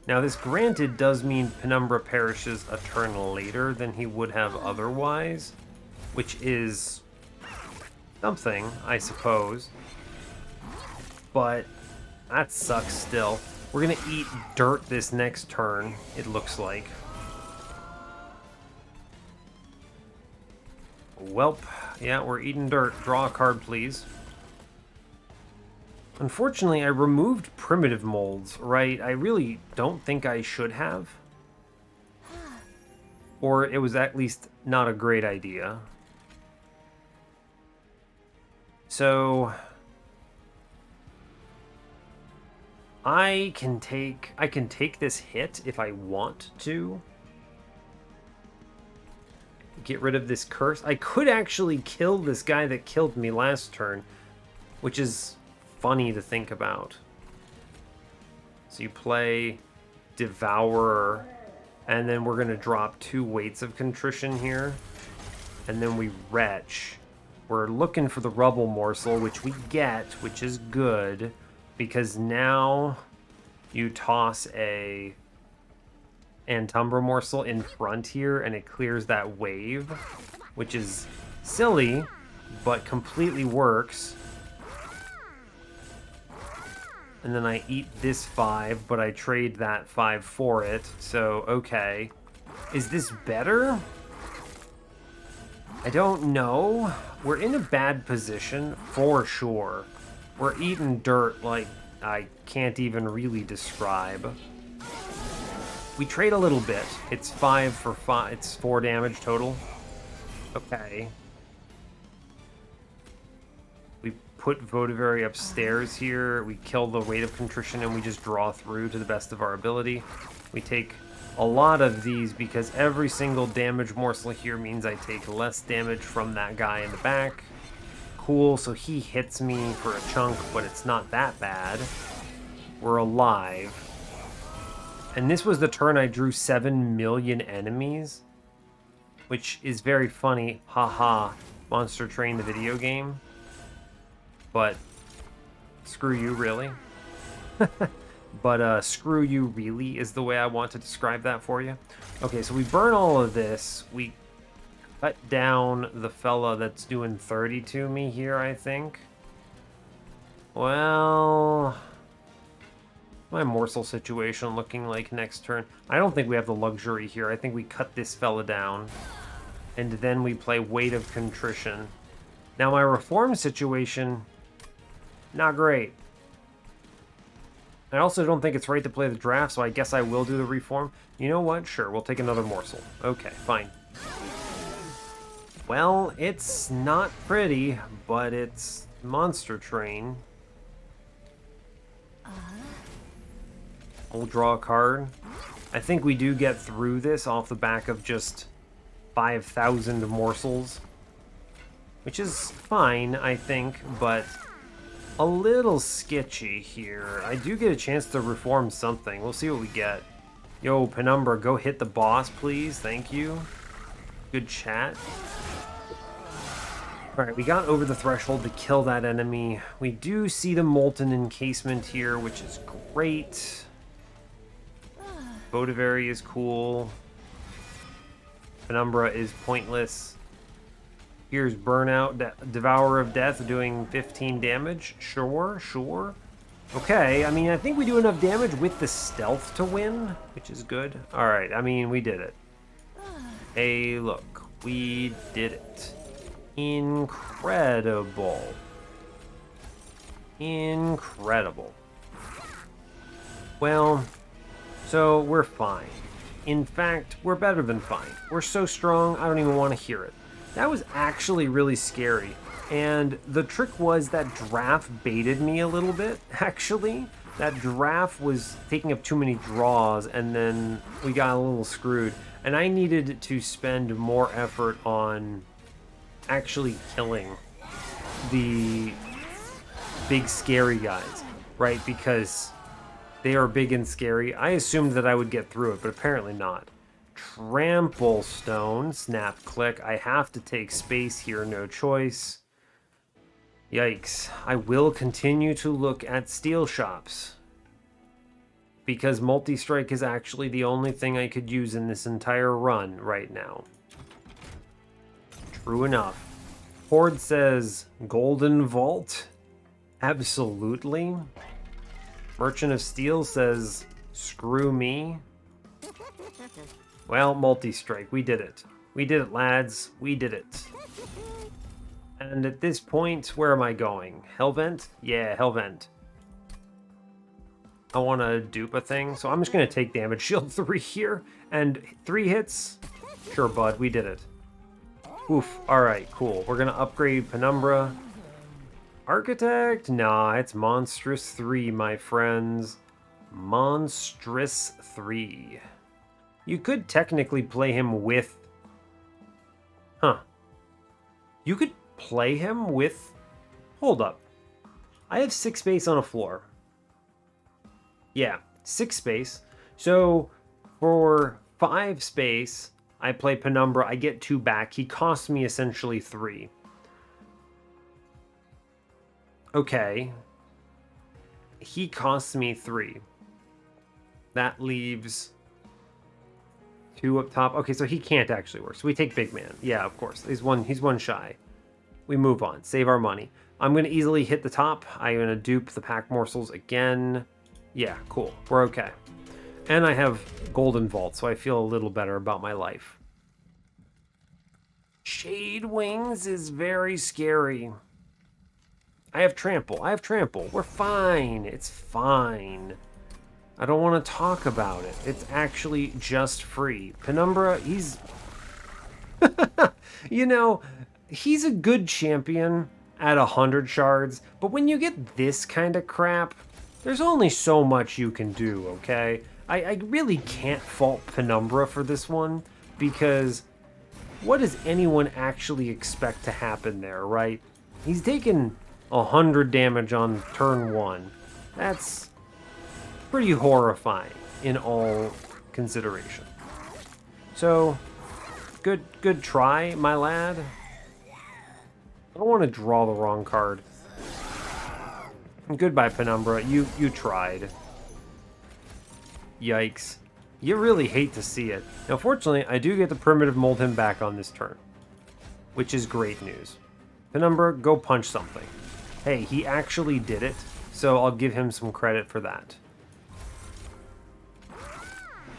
Now, this granted does mean Penumbra perishes a turn later than he would have otherwise, which is something, I suppose. But that sucks still. We're gonna eat dirt this next turn, it looks like. Welp. Yeah, we're eating dirt. Draw a card, please. Unfortunately, I removed primitive molds, right? I really don't think I should have. Or it was at least not a great idea. So I can take this hit if I want to. Get rid of this curse. I could actually kill this guy that killed me last turn, which is funny to think about. So you play Devourer, and then we're going to drop 2 weights of contrition here. And then we retch. We're looking for the rubble morsel, which we get, which is good, because now you toss a Umbra morsel in front here, and it clears that wave, which is silly, but completely works. And then I eat this 5, but I trade that 5 for it, so okay. Is this better? I don't know. We're in a bad position, for sure. We're eating dirt like I can't even really describe. We trade a little bit. It's 5 for 5. It's 4 damage total. Okay. We put Votavary upstairs here. We kill the Weight of Contrition and we just draw through to the best of our ability. We take a lot of these because every single damage morsel here means I take less damage from that guy in the back. Cool, so he hits me for a chunk, but it's not that bad. We're alive. And this was the turn I drew 7 million enemies, which is very funny. Haha, Monster Train the video game. But screw you, really. But screw you, really, is the way I want to describe that for you. Okay, so we burn all of this. We cut down the fella that's doing 30 to me here, I think. Well, my morsel situation looking like next turn. I don't think we have the luxury here. I think we cut this fella down, and then we play Weight of Contrition. Now my reform situation, not great. I also don't think it's right to play the draft, so I guess I will do the reform. You know what? Sure, we'll take another morsel. Okay, fine. Well, it's not pretty, but it's Monster Train. We'll draw a card. I think we do get through this off the back of just 5,000 morsels, which is fine, I think, but a little sketchy here. I do get a chance to reform something. We'll see what we get. Yo, Penumbra, go hit the boss, please. Thank you. Good chat. Alright, we got over the threshold to kill that enemy. We do see the Molten Encasement here, which is great. Votavary is cool. Penumbra is pointless. Here's Burnout, Devourer of Death doing 15 damage. Sure, sure. Okay, I mean, I think we do enough damage with the stealth to win, which is good. Alright, I mean, we did it. Hey, look, we did it. Incredible. Incredible. Well, so we're fine. In fact, we're better than fine. We're so strong, I don't even want to hear it. That was actually really scary. And the trick was that Draff baited me a little bit, actually. That Draff was taking up too many draws, and then we got a little screwed. And I needed to spend more effort on actually killing the big scary guys, right? Because they are big and scary. I assumed that I would get through it, but apparently not. Trample Stone, snap click. I have to take space here, no choice. Yikes. I will continue to look at steel shops, because multi-strike is actually the only thing I could use in this entire run right now. True enough. Horde says Golden Vault. Absolutely. Merchant of Steel says screw me. Well, multi-strike, we did it. We did it, lads. We did it. And at this point, where am I going? Hellvent? Yeah, Hellvent. I want to dupe a thing, so I'm just going to take damage. Shield 3 here, and 3 hits. Sure, bud, we did it. Oof, alright, cool. We're going to upgrade Penumbra. Architect? Nah, it's Monstrous 3, my friends. Monstrous 3. You could technically play him with... Huh. You could play him with... Hold up. I have 6 space on a floor. Yeah, 6 space. So, for 5 space, I play Penumbra. I get 2 back. He costs me essentially 3. Okay. He costs me 3. That leaves 2 up top. Okay, so he can't actually work. So we take Big Man. Yeah, of course. He's one shy. We move on. Save our money. I'm going to easily hit the top. I'm going to dupe the pack morsels again. Yeah, cool. We're okay. And I have Golden Vault, so I feel a little better about my life. Shade Wings is very scary. I have Trample. We're fine. It's fine. I don't want to talk about it. It's actually just free. Penumbra, he's... you know, he's a good champion at 100 shards, but when you get this kind of crap, there's only so much you can do, okay? I really can't fault Penumbra for this one, because what does anyone actually expect to happen there, right? He's taken 100 damage on turn 1. That's pretty horrifying in all consideration. So, good try, my lad. I don't want to draw the wrong card. Goodbye, Penumbra. You tried. Yikes. You really hate to see it. Now, fortunately, I do get the Primitive Mold him back on this turn, which is great news. Penumbra, go punch something. Hey, he actually did it, so I'll give him some credit for that.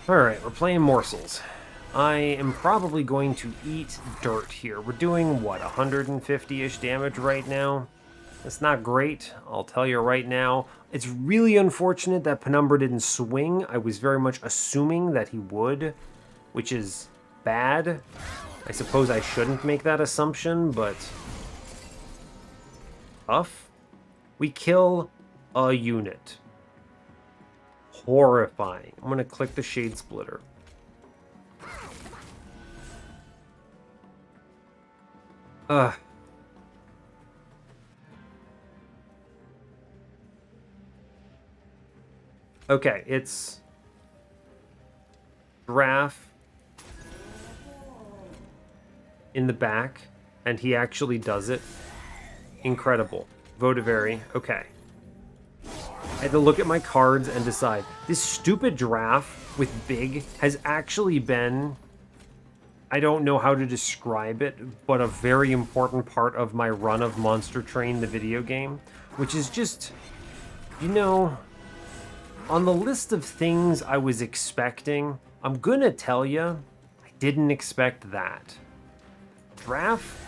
Alright, we're playing Morsels. I am probably going to eat dirt here. We're doing, what, 150-ish damage right now? That's not great, I'll tell you right now. It's really unfortunate that Penumbra didn't swing. I was very much assuming that he would, which is bad. I suppose I shouldn't make that assumption, but... tough. We kill a unit. Horrifying. I'm going to click the Shade Splitter. Ugh. Okay, it's Draff in the back, and he actually does it. Incredible. Votavary. Okay. I had to look at my cards and decide. This stupid Draff with big has actually been, I don't know how to describe it, but a very important part of my run of Monster Train, the video game, which is just, you know, on the list of things I was expecting, I'm gonna tell you, I didn't expect that. Draff,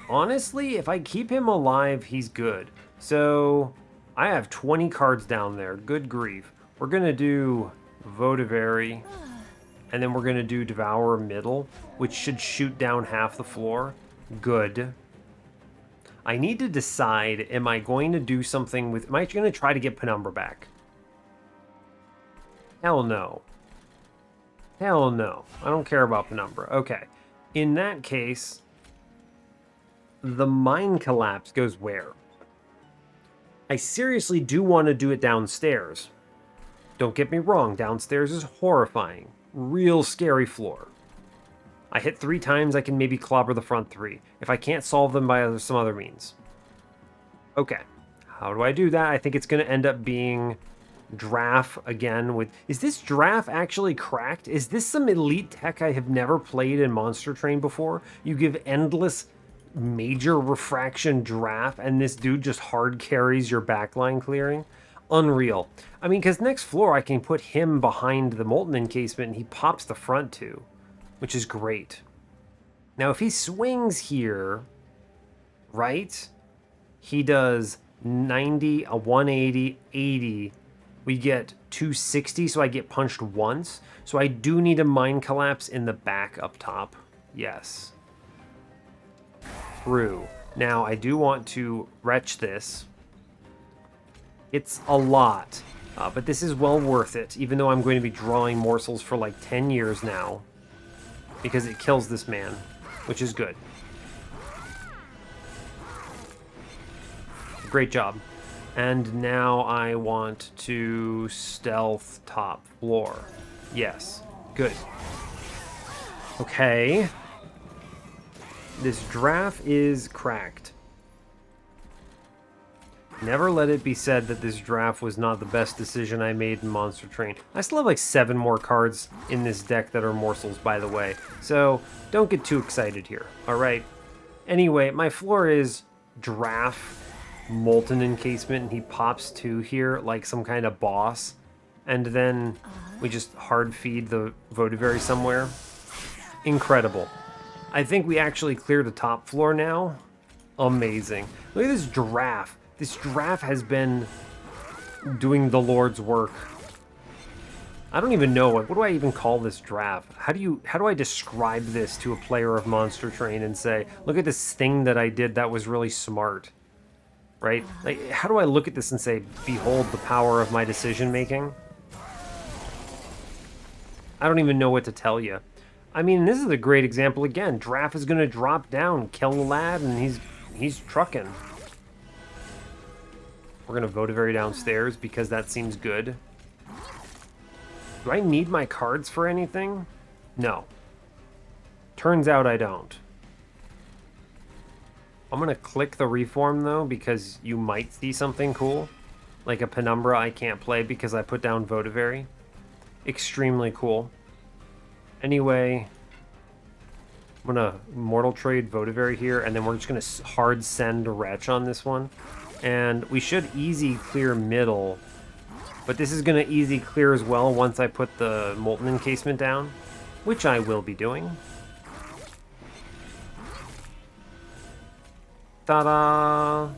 honestly, if I keep him alive, he's good. So, I have 20 cards down there. Good grief. We're going to do Votavary, and then we're going to do Devour Middle, which should shoot down half the floor. Good. I need to decide, am I going to do something with... am I going to try to get Penumbra back? Hell no. Hell no. I don't care about Penumbra. Okay. In that case, the Mind Collapse goes where? I seriously do want to do it downstairs. Don't get me wrong, downstairs is horrifying. Real scary floor. I hit 3 times, I can maybe clobber the front 3. If I can't solve them by some other means. Okay. How do I do that? I think it's going to end up being Draff again with... is this Draff actually cracked? Is this some elite tech I have never played in Monster Train before? You give endless major refraction Draff and this dude just hard carries your backline clearing? Unreal. I mean, because next floor I can put him behind the Molten Encasement and he pops the front 2, which is great. Now, if he swings here, right, he does 90, a 180, 80. We get 260, so I get punched once. So I do need a Mind Collapse in the back up top. Yes. True. Now, I do want to retch this. It's a lot, but this is well worth it, even though I'm going to be drawing morsels for like 10 years now, because it kills this man, which is good. Great job. And now I want to stealth top floor. Yes, good. Okay. This Draff is cracked. Never let it be said that this Draff was not the best decision I made in Monster Train. I still have like 7 more cards in this deck that are morsels, by the way. So don't get too excited here, alright? Anyway, my floor is Draff, Molten Encasement, and he pops 2 here like some kind of boss. And then we just hard feed the Votavary somewhere. Incredible. I think we actually cleared the top floor now. Amazing. Look at this Draff. This Draff has been doing the Lord's work. I don't even know, what do I even call this Draff? How do I describe this to a player of Monster Train and say, look at this thing that I did that was really smart, right? Like, how do I look at this and say, behold the power of my decision making? I don't even know what to tell you. I mean, this is a great example again. Draff is going to drop down, kill the lad, and he's trucking. We're going to Votavary downstairs because that seems good. Do I need my cards for anything? No. Turns out I don't. I'm going to click the Reform, though, because you might see something cool. Like a Penumbra I can't play because I put down Votavary. Extremely cool. Anyway, I'm going to Mortal Trade Votavary here, and then we're just going to hard send Wretch on this one. And we should easy clear middle, but this is going to easy clear as well once I put the Molten Encasement down, which I will be doing. Ta-da!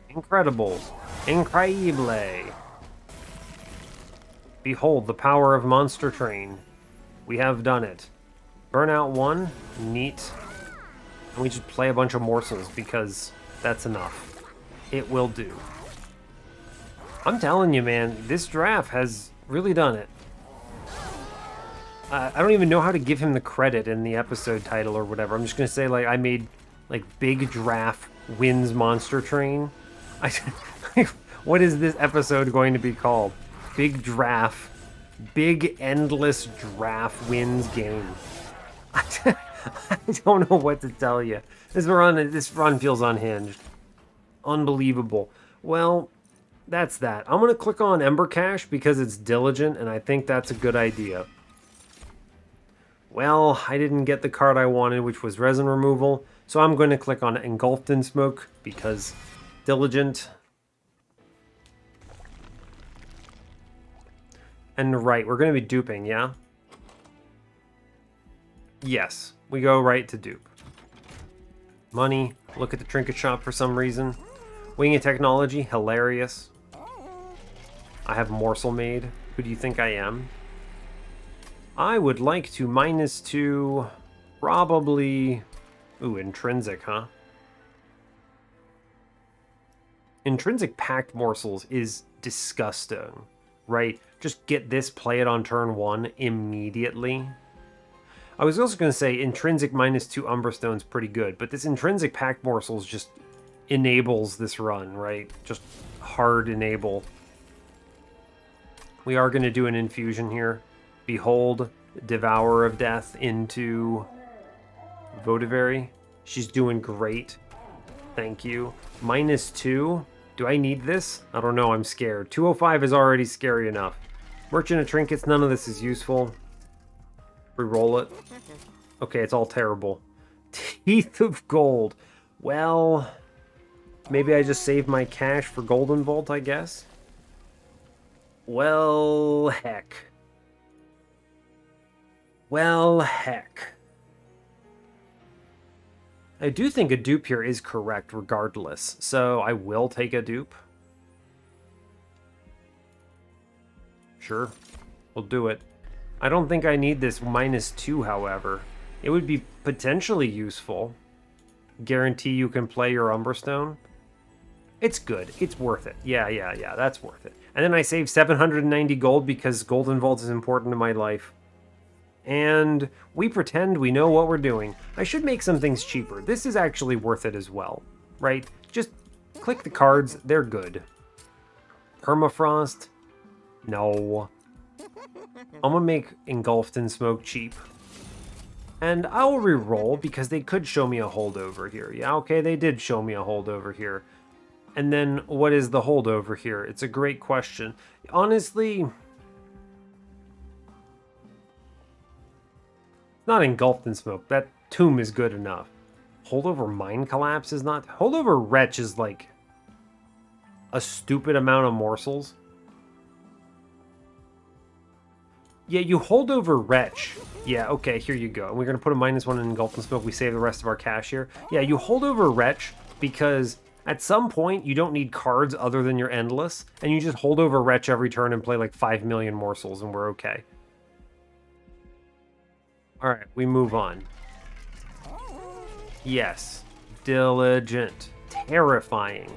Incredible. Increíble. Behold the power of Monster Train. We have done it. Burnout 1, neat. And we just play a bunch of morsels because that's enough. It will do. I'm telling you, man, this Draff has really done it. I don't even know how to give him the credit in the episode title or whatever. I'm just going to say, like, I made, like, Big Draff wins Monster Train. What is this episode going to be called? Big Draff. Big Endless Draff wins game. I don't know what to tell you. This run feels unhinged. Unbelievable. Well, that's that. I'm going to click on Ember Cache because it's diligent, and I think that's a good idea. Well, I didn't get the card I wanted, which was Resin Removal, so I'm going to click on Engulfed in Smoke because diligent. And right, we're going to be duping, yeah? Yes, we go right to dupe. Money, look at the trinket shop for some reason. Wing of Technology, hilarious. I have Morsel made. Who do you think I am? I would like to -2, probably... Ooh, Intrinsic, huh? Intrinsic Pact Morsels is disgusting, right? Just get this, play it on turn 1 immediately. I was also going to say Intrinsic -2 Umbra Stone's pretty good, but this Intrinsic Pact Morsels just enables this run, right? Just hard enable. We are going to do an infusion here. Behold, Devourer of Death into Votavary. She's doing great. Thank you. -2. Do I need this? I don't know, I'm scared. 205 is already scary enough. Merchant of Trinkets, none of this is useful. Reroll it. Okay, it's all terrible. Teeth of Gold. Well, maybe I just save my cash for Golden Vault, I guess? Well, heck. Well, heck. I do think a dupe here is correct regardless, so I will take a dupe. Sure, we'll do it. I don't think I need this -2, however. It would be potentially useful. Guarantee you can play your Umbra Stone. It's good. It's worth it. Yeah, that's worth it. And then I save 790 gold because Golden Vault is important to my life. And we pretend we know what we're doing. I should make some things cheaper. This is actually worth it as well, right? Just click the cards. They're good. Permafrost? No. I'm gonna make Engulfed in Smoke cheap. And I'll re-roll because they could show me a holdover here. Yeah, okay, they did show me a holdover here. And then what is the holdover here? It's a great question. Honestly, not Engulfed in Smoke. That Tomb is good enough. Holdover Mind Collapse is not... Holdover Wretch is like a stupid amount of morsels. Yeah, you hold over Wretch. Yeah, okay, here you go. And we're going to put a -1 in Engulfed in Smoke. We save the rest of our cash here. Yeah, you hold over Wretch because at some point you don't need cards other than your Endless, and you just hold over Wretch every turn and play like 5 million morsels, and we're okay. Alright, we move on. Yes. Diligent. Terrifying.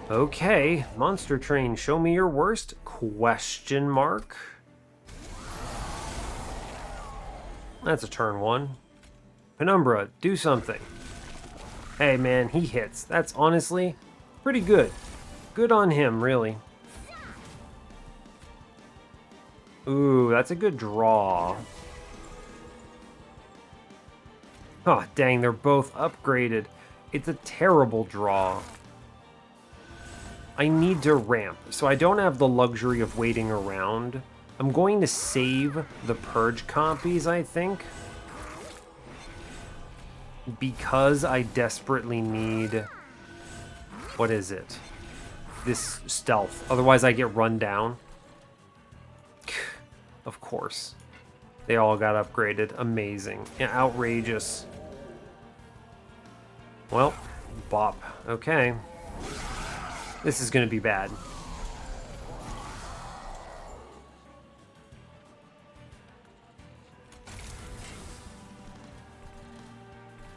Okay, Monster Train, show me your worst? Question mark. That's a turn 1. Penumbra, do something. Hey man, he hits. That's honestly pretty good. Good on him, really. Ooh, that's a good draw. Oh, dang, they're both upgraded. It's a terrible draw. I need to ramp, so I don't have the luxury of waiting around. I'm going to save the Purge copies, I think. Because I desperately need... What is it? This stealth. Otherwise I get run down. Of course. They all got upgraded. Amazing. Yeah, outrageous. Well, bop. Okay. This is going to be bad.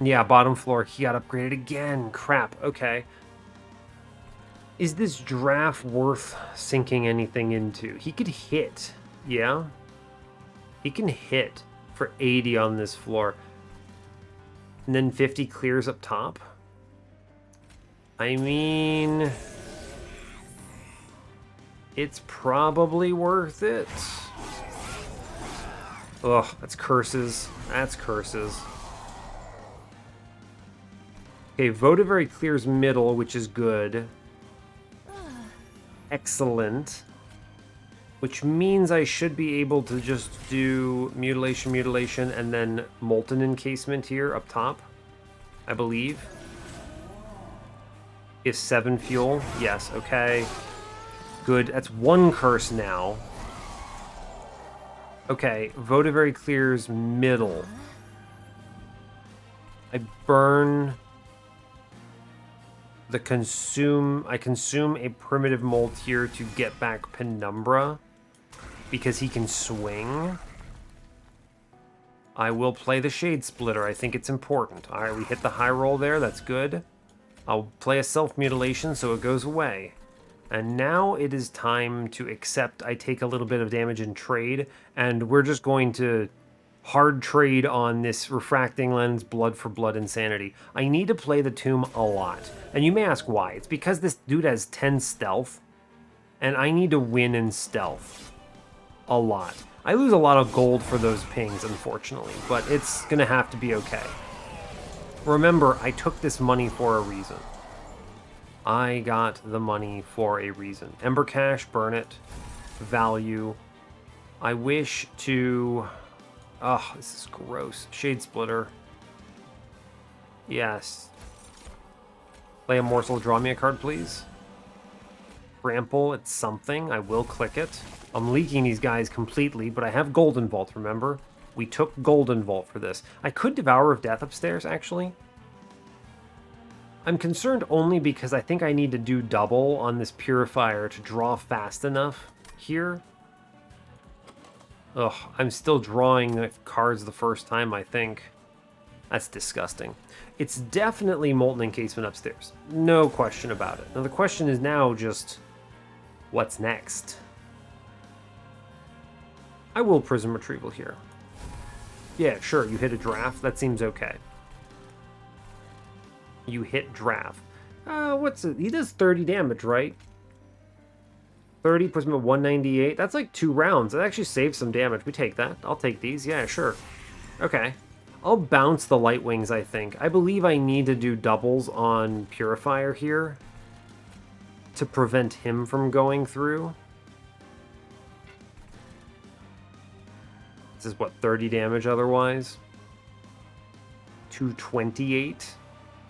Yeah, bottom floor. He got upgraded again. Crap. Okay. Is this Draff worth sinking anything into? He could hit. Yeah? He can hit for 80 on this floor. And then 50 clears up top. I mean... It's probably worth it. Ugh, that's curses. That's curses. Okay, Votivary clears middle, which is good. Excellent. Which means I should be able to just do Mutilation, Mutilation, and then Molten Encasement here up top, I believe. Is 7 fuel? Yes, okay. Good, that's 1 curse now. Okay, Votivary clears middle. I burn... I consume a primitive mold here to get back Penumbra because he can swing. I will play the Shade Splitter. I think it's important. All right, we hit the high roll there. That's good. I'll play a self-mutilation so it goes away. And now it is time to accept I take a little bit of damage in trade, and we're just going to hard trade on this Refracting Lens, Blood for Blood Insanity. I need to play the Tomb a lot. And you may ask why. It's because this dude has 10 stealth, and I need to win in stealth. A lot. I lose a lot of gold for those pings, unfortunately, but it's gonna have to be okay. Remember, I took this money for a reason. I got the money for a reason. Ember Cash, burn it. Value. I wish to... Oh, this is gross. Shade Splitter. Yes. Play a morsel, draw me a card, please. Trample, it's something. I will click it. I'm leaking these guys completely, but I have Golden Vault, remember? We took Golden Vault for this. I could Devour of Death upstairs, actually. I'm concerned only because I think I need to do double on this purifier to draw fast enough here. Ugh, I'm still drawing cards the first time, I think. That's disgusting. It's definitely Molten Encasement upstairs. No question about it. Now the question is now just, what's next? I will Prism Retrieval here. Yeah, sure, you hit a Draff. That seems okay. You hit Draff. What's it? He does 30 damage, right? 30 puts him at 198. That's like 2 rounds. That actually saves some damage. We take that. I'll take these. Yeah, sure. Okay. I'll bounce the Light Wings, I think. I believe I need to do doubles on Purifier here to prevent him from going through. This is, what, 30 damage otherwise? 228?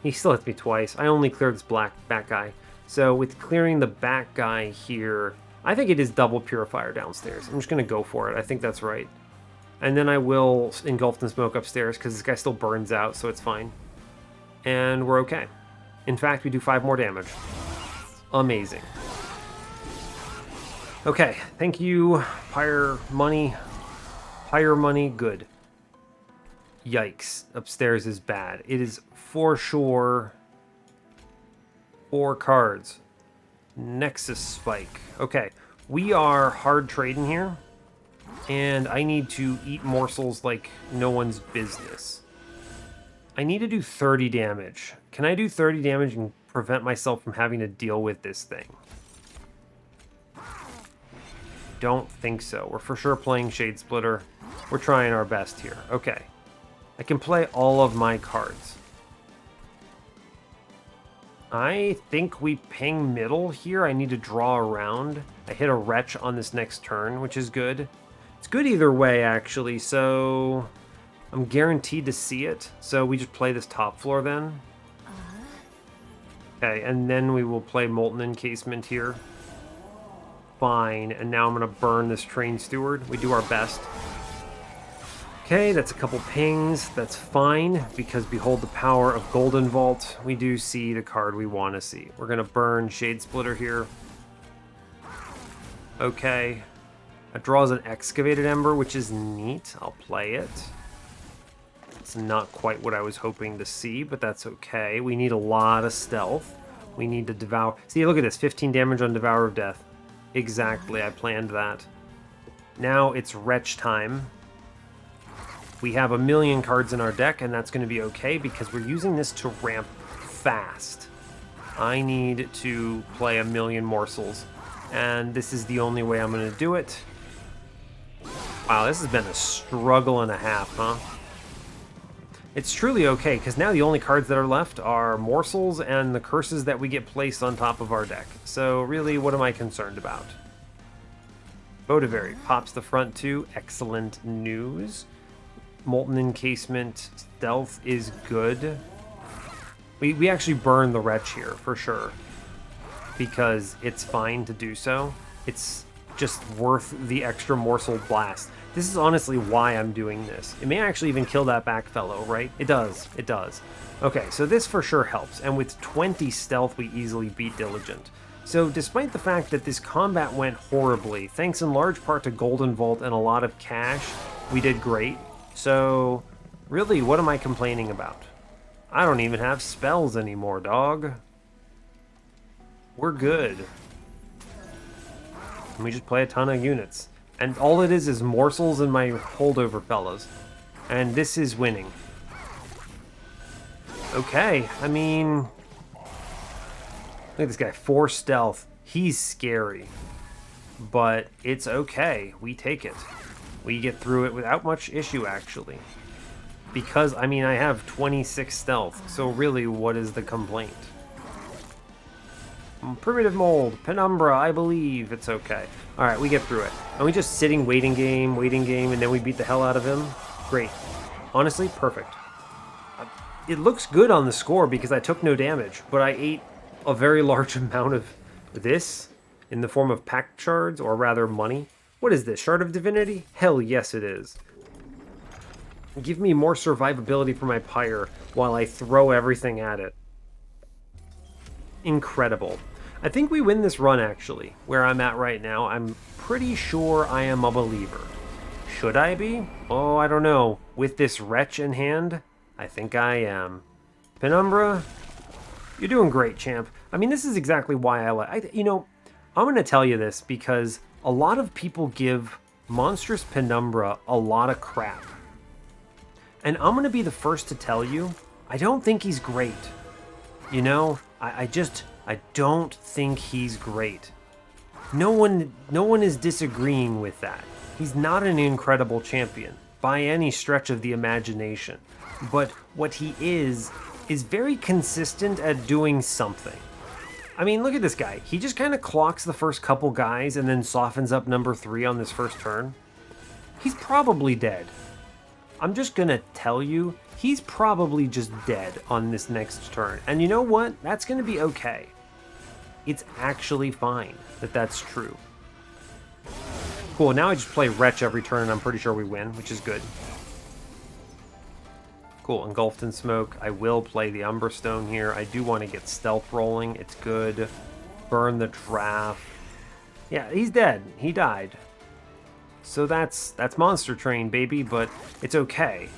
He still hits me twice. I only cleared this back guy. So with clearing the back guy here, I think it is double Purifier downstairs. I'm just going to go for it. I think that's right. And then I will Engulfed in Smoke upstairs because this guy still burns out, so it's fine. And we're okay. In fact, we do 5 more damage. Amazing. Okay, thank you, Pyre Money. Pyre Money, good. Yikes, upstairs is bad. It is for sure 4 cards. Nexus Spike. Okay, we are hard trading here, and I need to eat morsels like no one's business. I need to do 30 damage. Can I do 30 damage and prevent myself from having to deal with this thing? Don't think so. We're for sure playing Shade Splitter. We're trying our best here. Okay. I can play all of my cards. I think we ping middle here. I need to draw around. I hit a Wretch on this next turn, which is good. It's good either way, actually, so I'm guaranteed to see it. So we just play this top floor then. Okay, and then we will play Molten Encasement here. Fine, and now I'm going to burn this Train Steward. We do our best. Okay, that's a couple pings. That's fine, because behold the power of Golden Vault. We do see the card we want to see. We're going to burn Shade Splitter here. Okay. It draws an Excavated Ember, which is neat. I'll play it. It's not quite what I was hoping to see, but that's okay. We need a lot of stealth. We need to devour... See, look at this. 15 damage on Devour of Death. Exactly, I planned that. Now it's Wretch time. We have a million cards in our deck, and that's going to be okay because we're using this to ramp fast. I need to play a million morsels, and this is the only way I'm going to do it. Wow, this has been a struggle and a half, huh? It's truly okay, because now the only cards that are left are morsels and the curses that we get placed on top of our deck. So really, what am I concerned about? Votivary pops the front 2. Excellent news. Molten Encasement stealth is good. We actually burn the Wretch here, for sure. Because it's fine to do so. It's just worth the extra morsel blast. This is honestly why I'm doing this. It may actually even kill that back fellow, right? It does. It does. Okay, so this for sure helps. And with 20 stealth, we easily beat Diligent. So despite the fact that this combat went horribly, thanks in large part to Golden Vault and a lot of cash, we did great. So really, what am I complaining about? I don't even have spells anymore, dog. We're good. And we just play a ton of units. And all it is morsels and my holdover fellas. And this is winning. Okay, I mean... Look at this guy, 4 stealth. He's scary. But it's okay. We take it. We get through it without much issue, actually. Because, I mean, I have 26 stealth. So really, what is the complaint? Primitive Mold, Penumbra, I believe. It's okay. Alright, we get through it. And we just sitting, waiting game, and then we beat the hell out of him. Great. Honestly, perfect. It looks good on the score because I took no damage, but I ate a very large amount of this in the form of Pact Shards, or rather money. What is this, Shard of Divinity? Hell yes it is. Give me more survivability for my Pyre while I throw everything at it. incredible. I think we win this run, actually. Where I'm at right now, I'm pretty sure I am a believer. Should I be? Oh, I don't know. With this Wretch in hand, I think I am. Penumbra, you're doing great, champ. I mean, this is exactly why I like... You know, I'm going to tell you this because a lot of people give Monstrous Penumbra a lot of crap. And I'm going to be the first to tell you, I don't think he's great. You know, I don't think he's great. No one is disagreeing with that. He's not an incredible champion by any stretch of the imagination. But what he is very consistent at doing something. I mean, look at this guy. He just kind of clocks the first couple guys and then softens up number 3 on this first turn. He's probably dead. I'm just gonna tell you, he's probably just dead on this next turn. And you know what? That's gonna be okay. It's actually fine that that's true. Cool, now I just play Wretch every turn and I'm pretty sure we win, which is good. Cool, Engulfed in Smoke. I will play the Umbra Stone here. I do want to get Stealth rolling. It's good. Burn the Draff. Yeah, he's dead. He died. So that's Monster Train, baby, but it's okay.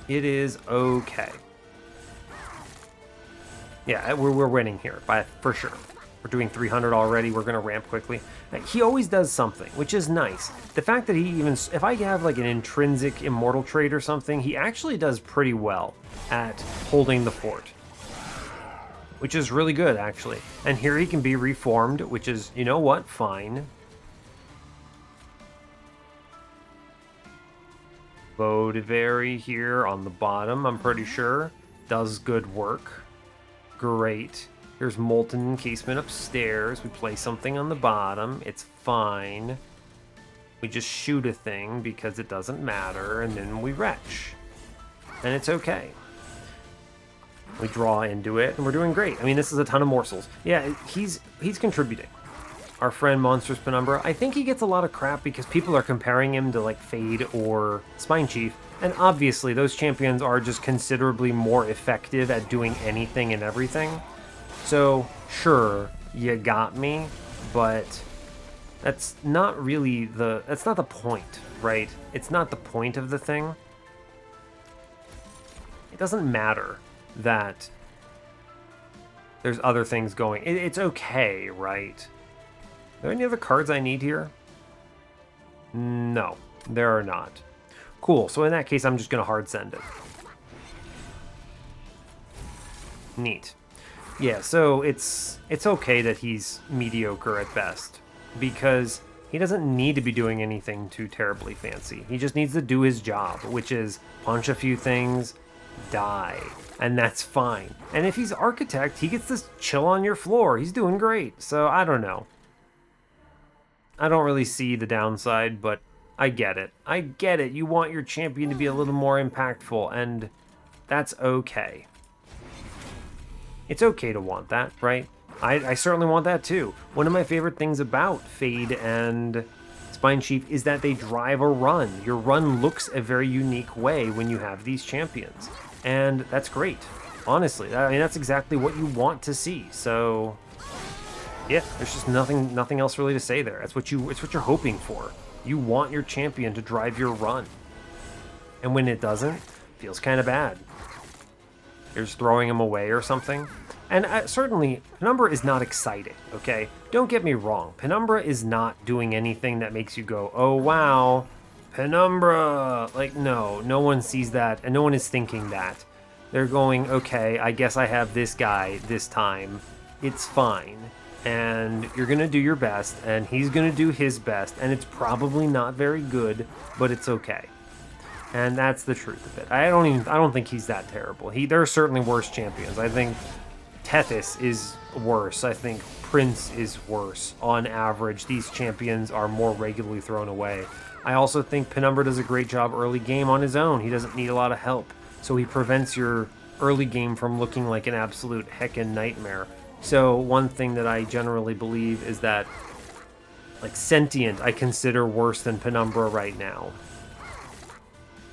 It is okay. Yeah, we're winning here, for sure. We're doing 300 already. We're going to ramp quickly. He always does something, which is nice. The fact that he even... If I have like an intrinsic immortal trait or something, he actually does pretty well at holding the fort. Which is really good, actually. And here he can be reformed, which is, you know what? Fine. Vaudevery here on the bottom, I'm pretty sure. Does good work. Great. Here's Molten Encasement upstairs. We play something on the bottom. It's fine. We just shoot a thing because it doesn't matter, and then we Wretch. And it's okay. We draw into it, and we're doing great. I mean, this is a ton of morsels. Yeah, he's contributing. Our friend Monstrous Penumbra, I think he gets a lot of crap because people are comparing him to, like, Fade or Spine Chief. And obviously, those champions are just considerably more effective at doing anything and everything. So, sure, you got me, but that's not really that's not the point, right? It's not the point of the thing. It doesn't matter that there's other things going. It's okay, right? Are there any other cards I need here? No, there are not. Cool, so in that case, I'm just going to hard send it. Neat. Yeah, so it's okay that he's mediocre at best, because he doesn't need to be doing anything too terribly fancy. He just needs to do his job, which is punch a few things, die, and that's fine. And if he's Architect, he gets to chill on your floor. He's doing great, so I don't know. I don't really see the downside, but I get it. I get it. You want your champion to be a little more impactful, and that's okay. It's okay to want that, right? I certainly want that too. One of my favorite things about Fade and Spine Chief is that they drive a run. Your run looks a very unique way when you have these champions. And that's great. Honestly, I mean, that's exactly what you want to see. So, yeah, there's just nothing else really to say there. It's what you're hoping for. You want your champion to drive your run. And when it doesn't, it feels kind of bad. You're just throwing him away or something. And certainly, Penumbra is not exciting, okay? Don't get me wrong. Penumbra is not doing anything that makes you go, oh, wow, Penumbra. Like, no one sees that, and no one is thinking that. They're going, okay, I guess I have this guy this time. It's fine. And you're going to do your best, and he's going to do his best, and it's probably not very good, but it's okay. And that's the truth of it. I don't think he's that terrible. There are certainly worse champions. I think Tethys is worse. I think Prince is worse. On average, these champions are more regularly thrown away. I also think Penumbra does a great job early game on his own. He doesn't need a lot of help. So he prevents your early game from looking like an absolute heckin' nightmare. So one thing that I generally believe is that, like, Sentient I consider worse than Penumbra right now.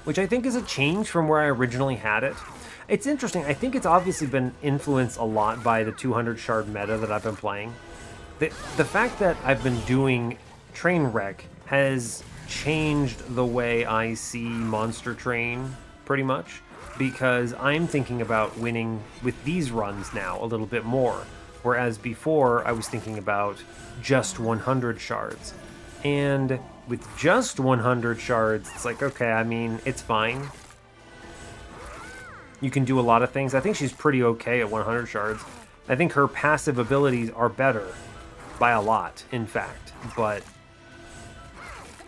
Which I think is a change from where I originally had it. It's interesting. I think it's obviously been influenced a lot by the 200 shard meta that I've been playing. The fact that I've been doing Trainwreck has changed the way I see Monster Train, pretty much, because I'm thinking about winning with these runs now a little bit more, whereas before I was thinking about just 100 shards. And with just 100 shards, it's like, okay, I mean, it's fine. You can do a lot of things. I think she's pretty okay at 100 shards. I think her passive abilities are better by a lot, in fact, but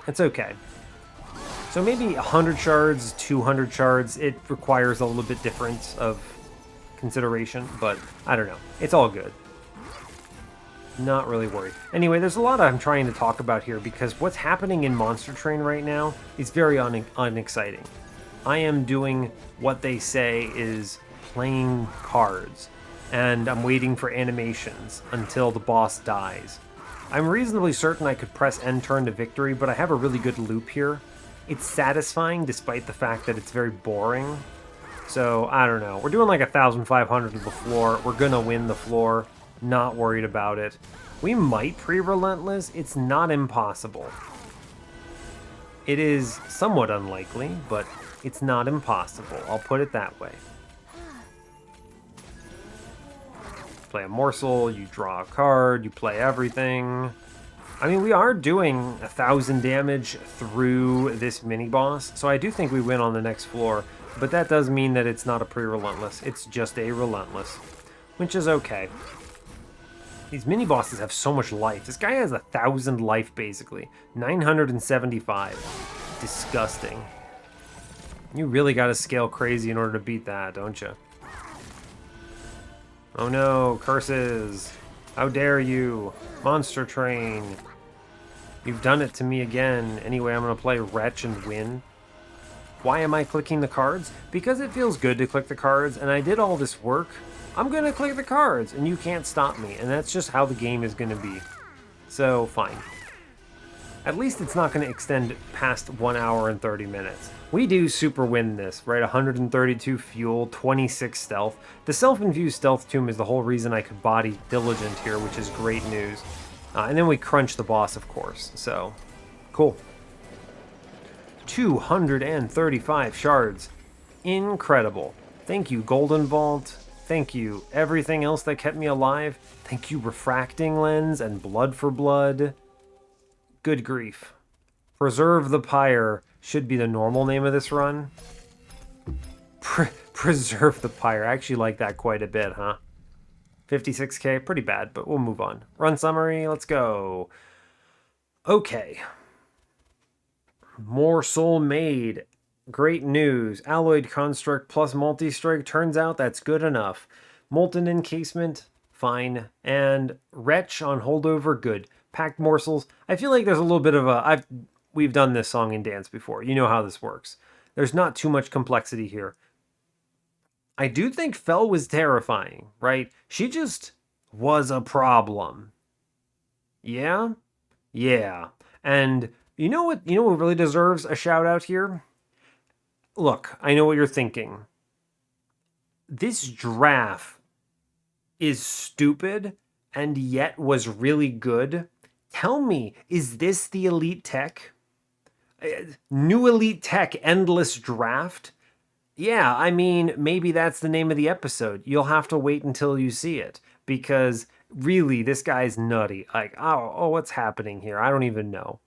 it's okay. So maybe 100 shards, 200 shards, it requires a little bit different of consideration, but I don't know. It's all good. Not really worried. Anyway, there's a lot I'm trying to talk about here because what's happening in Monster Train right now is very unexciting. I am doing what they say is playing cards, and I'm waiting for animations until the boss dies. I'm reasonably certain I could press end turn to victory, but I have a really good loop here. It's satisfying despite the fact that it's very boring. So, I don't know. We're doing like 1,500 to the floor. We're gonna win the floor. Not worried about it. We might pre-relentless. It's not impossible. It is somewhat unlikely, but it's not impossible. I'll put it that way. Play a morsel, you draw a card, you play everything. I mean, we are doing 1,000 damage through this mini-boss, so I do think we win on the next floor, but that does mean that it's not a pre-relentless, it's just a relentless, which is okay. These mini-bosses have so much life. This guy has 1,000 life, basically. 975. Disgusting. You really gotta scale crazy in order to beat that, don't you? Oh no, curses. How dare you. Monster Train. You've done it to me again. Anyway, I'm gonna play Wretch and win. Why am I clicking the cards? Because it feels good to click the cards, and I did all this work. I'm gonna click the cards, and you can't stop me, and that's just how the game is gonna be. So, fine. At least it's not gonna extend past 1 hour and 30 minutes. We do super win this, right? 132 fuel, 26 stealth. The self-infused stealth tomb is the whole reason I could body Diligent here, which is great news. And then we crunch the boss, of course, so cool. 235 shards. Incredible. Thank you, Golden Vault. Thank you, everything else that kept me alive. Thank you, Refracting Lens and Blood for Blood. Good grief. Preserve the Pyre should be the normal name of this run. Preserve the Pyre. I actually like that quite a bit, huh? 56k, pretty bad, but we'll move on. Run summary, let's go. Okay. More Soul Made. Great news. Alloyed Construct plus Multi-Strike. Turns out that's good enough. Molten Encasement, fine. And Wretch on Holdover, good. Packed Morsels. I feel like there's a little bit of a... We've done this song and dance before. You know how this works. There's not too much complexity here. I do think Fel was terrifying, right? She just was a problem. Yeah? Yeah. And you know what really deserves a shout out here? Look, I know what you're thinking. This Draff is stupid and yet was really good. Tell me, is this the elite tech? New elite tech, endless draft? Yeah, I mean, maybe that's the name of the episode. You'll have to wait until you see it. Because, really, this guy's nutty. Like, oh, what's happening here? I don't even know.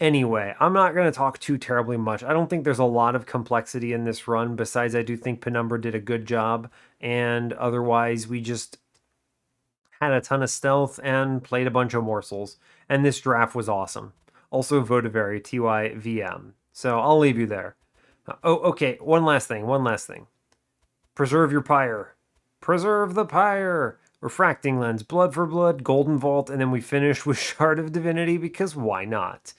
Anyway, I'm not going to talk too terribly much. I don't think there's a lot of complexity in this run. Besides, I do think Penumbra did a good job. And otherwise, we just had a ton of stealth and played a bunch of morsels. And this draft was awesome. Also, Votivary, TYVM. So, I'll leave you there. Oh, okay, one last thing. Preserve your pyre. Preserve the pyre! Refracting Lens, Blood for Blood, Golden Vault, and then we finish with Shard of Divinity, because why not?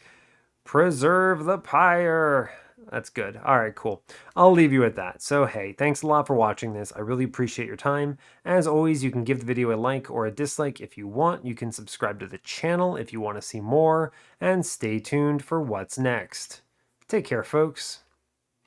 Preserve the pyre! That's good. Alright, cool. I'll leave you at that. So, hey, thanks a lot for watching this. I really appreciate your time. As always, you can give the video a like or a dislike if you want. You can subscribe to the channel if you want to see more. And stay tuned for what's next. Take care, folks.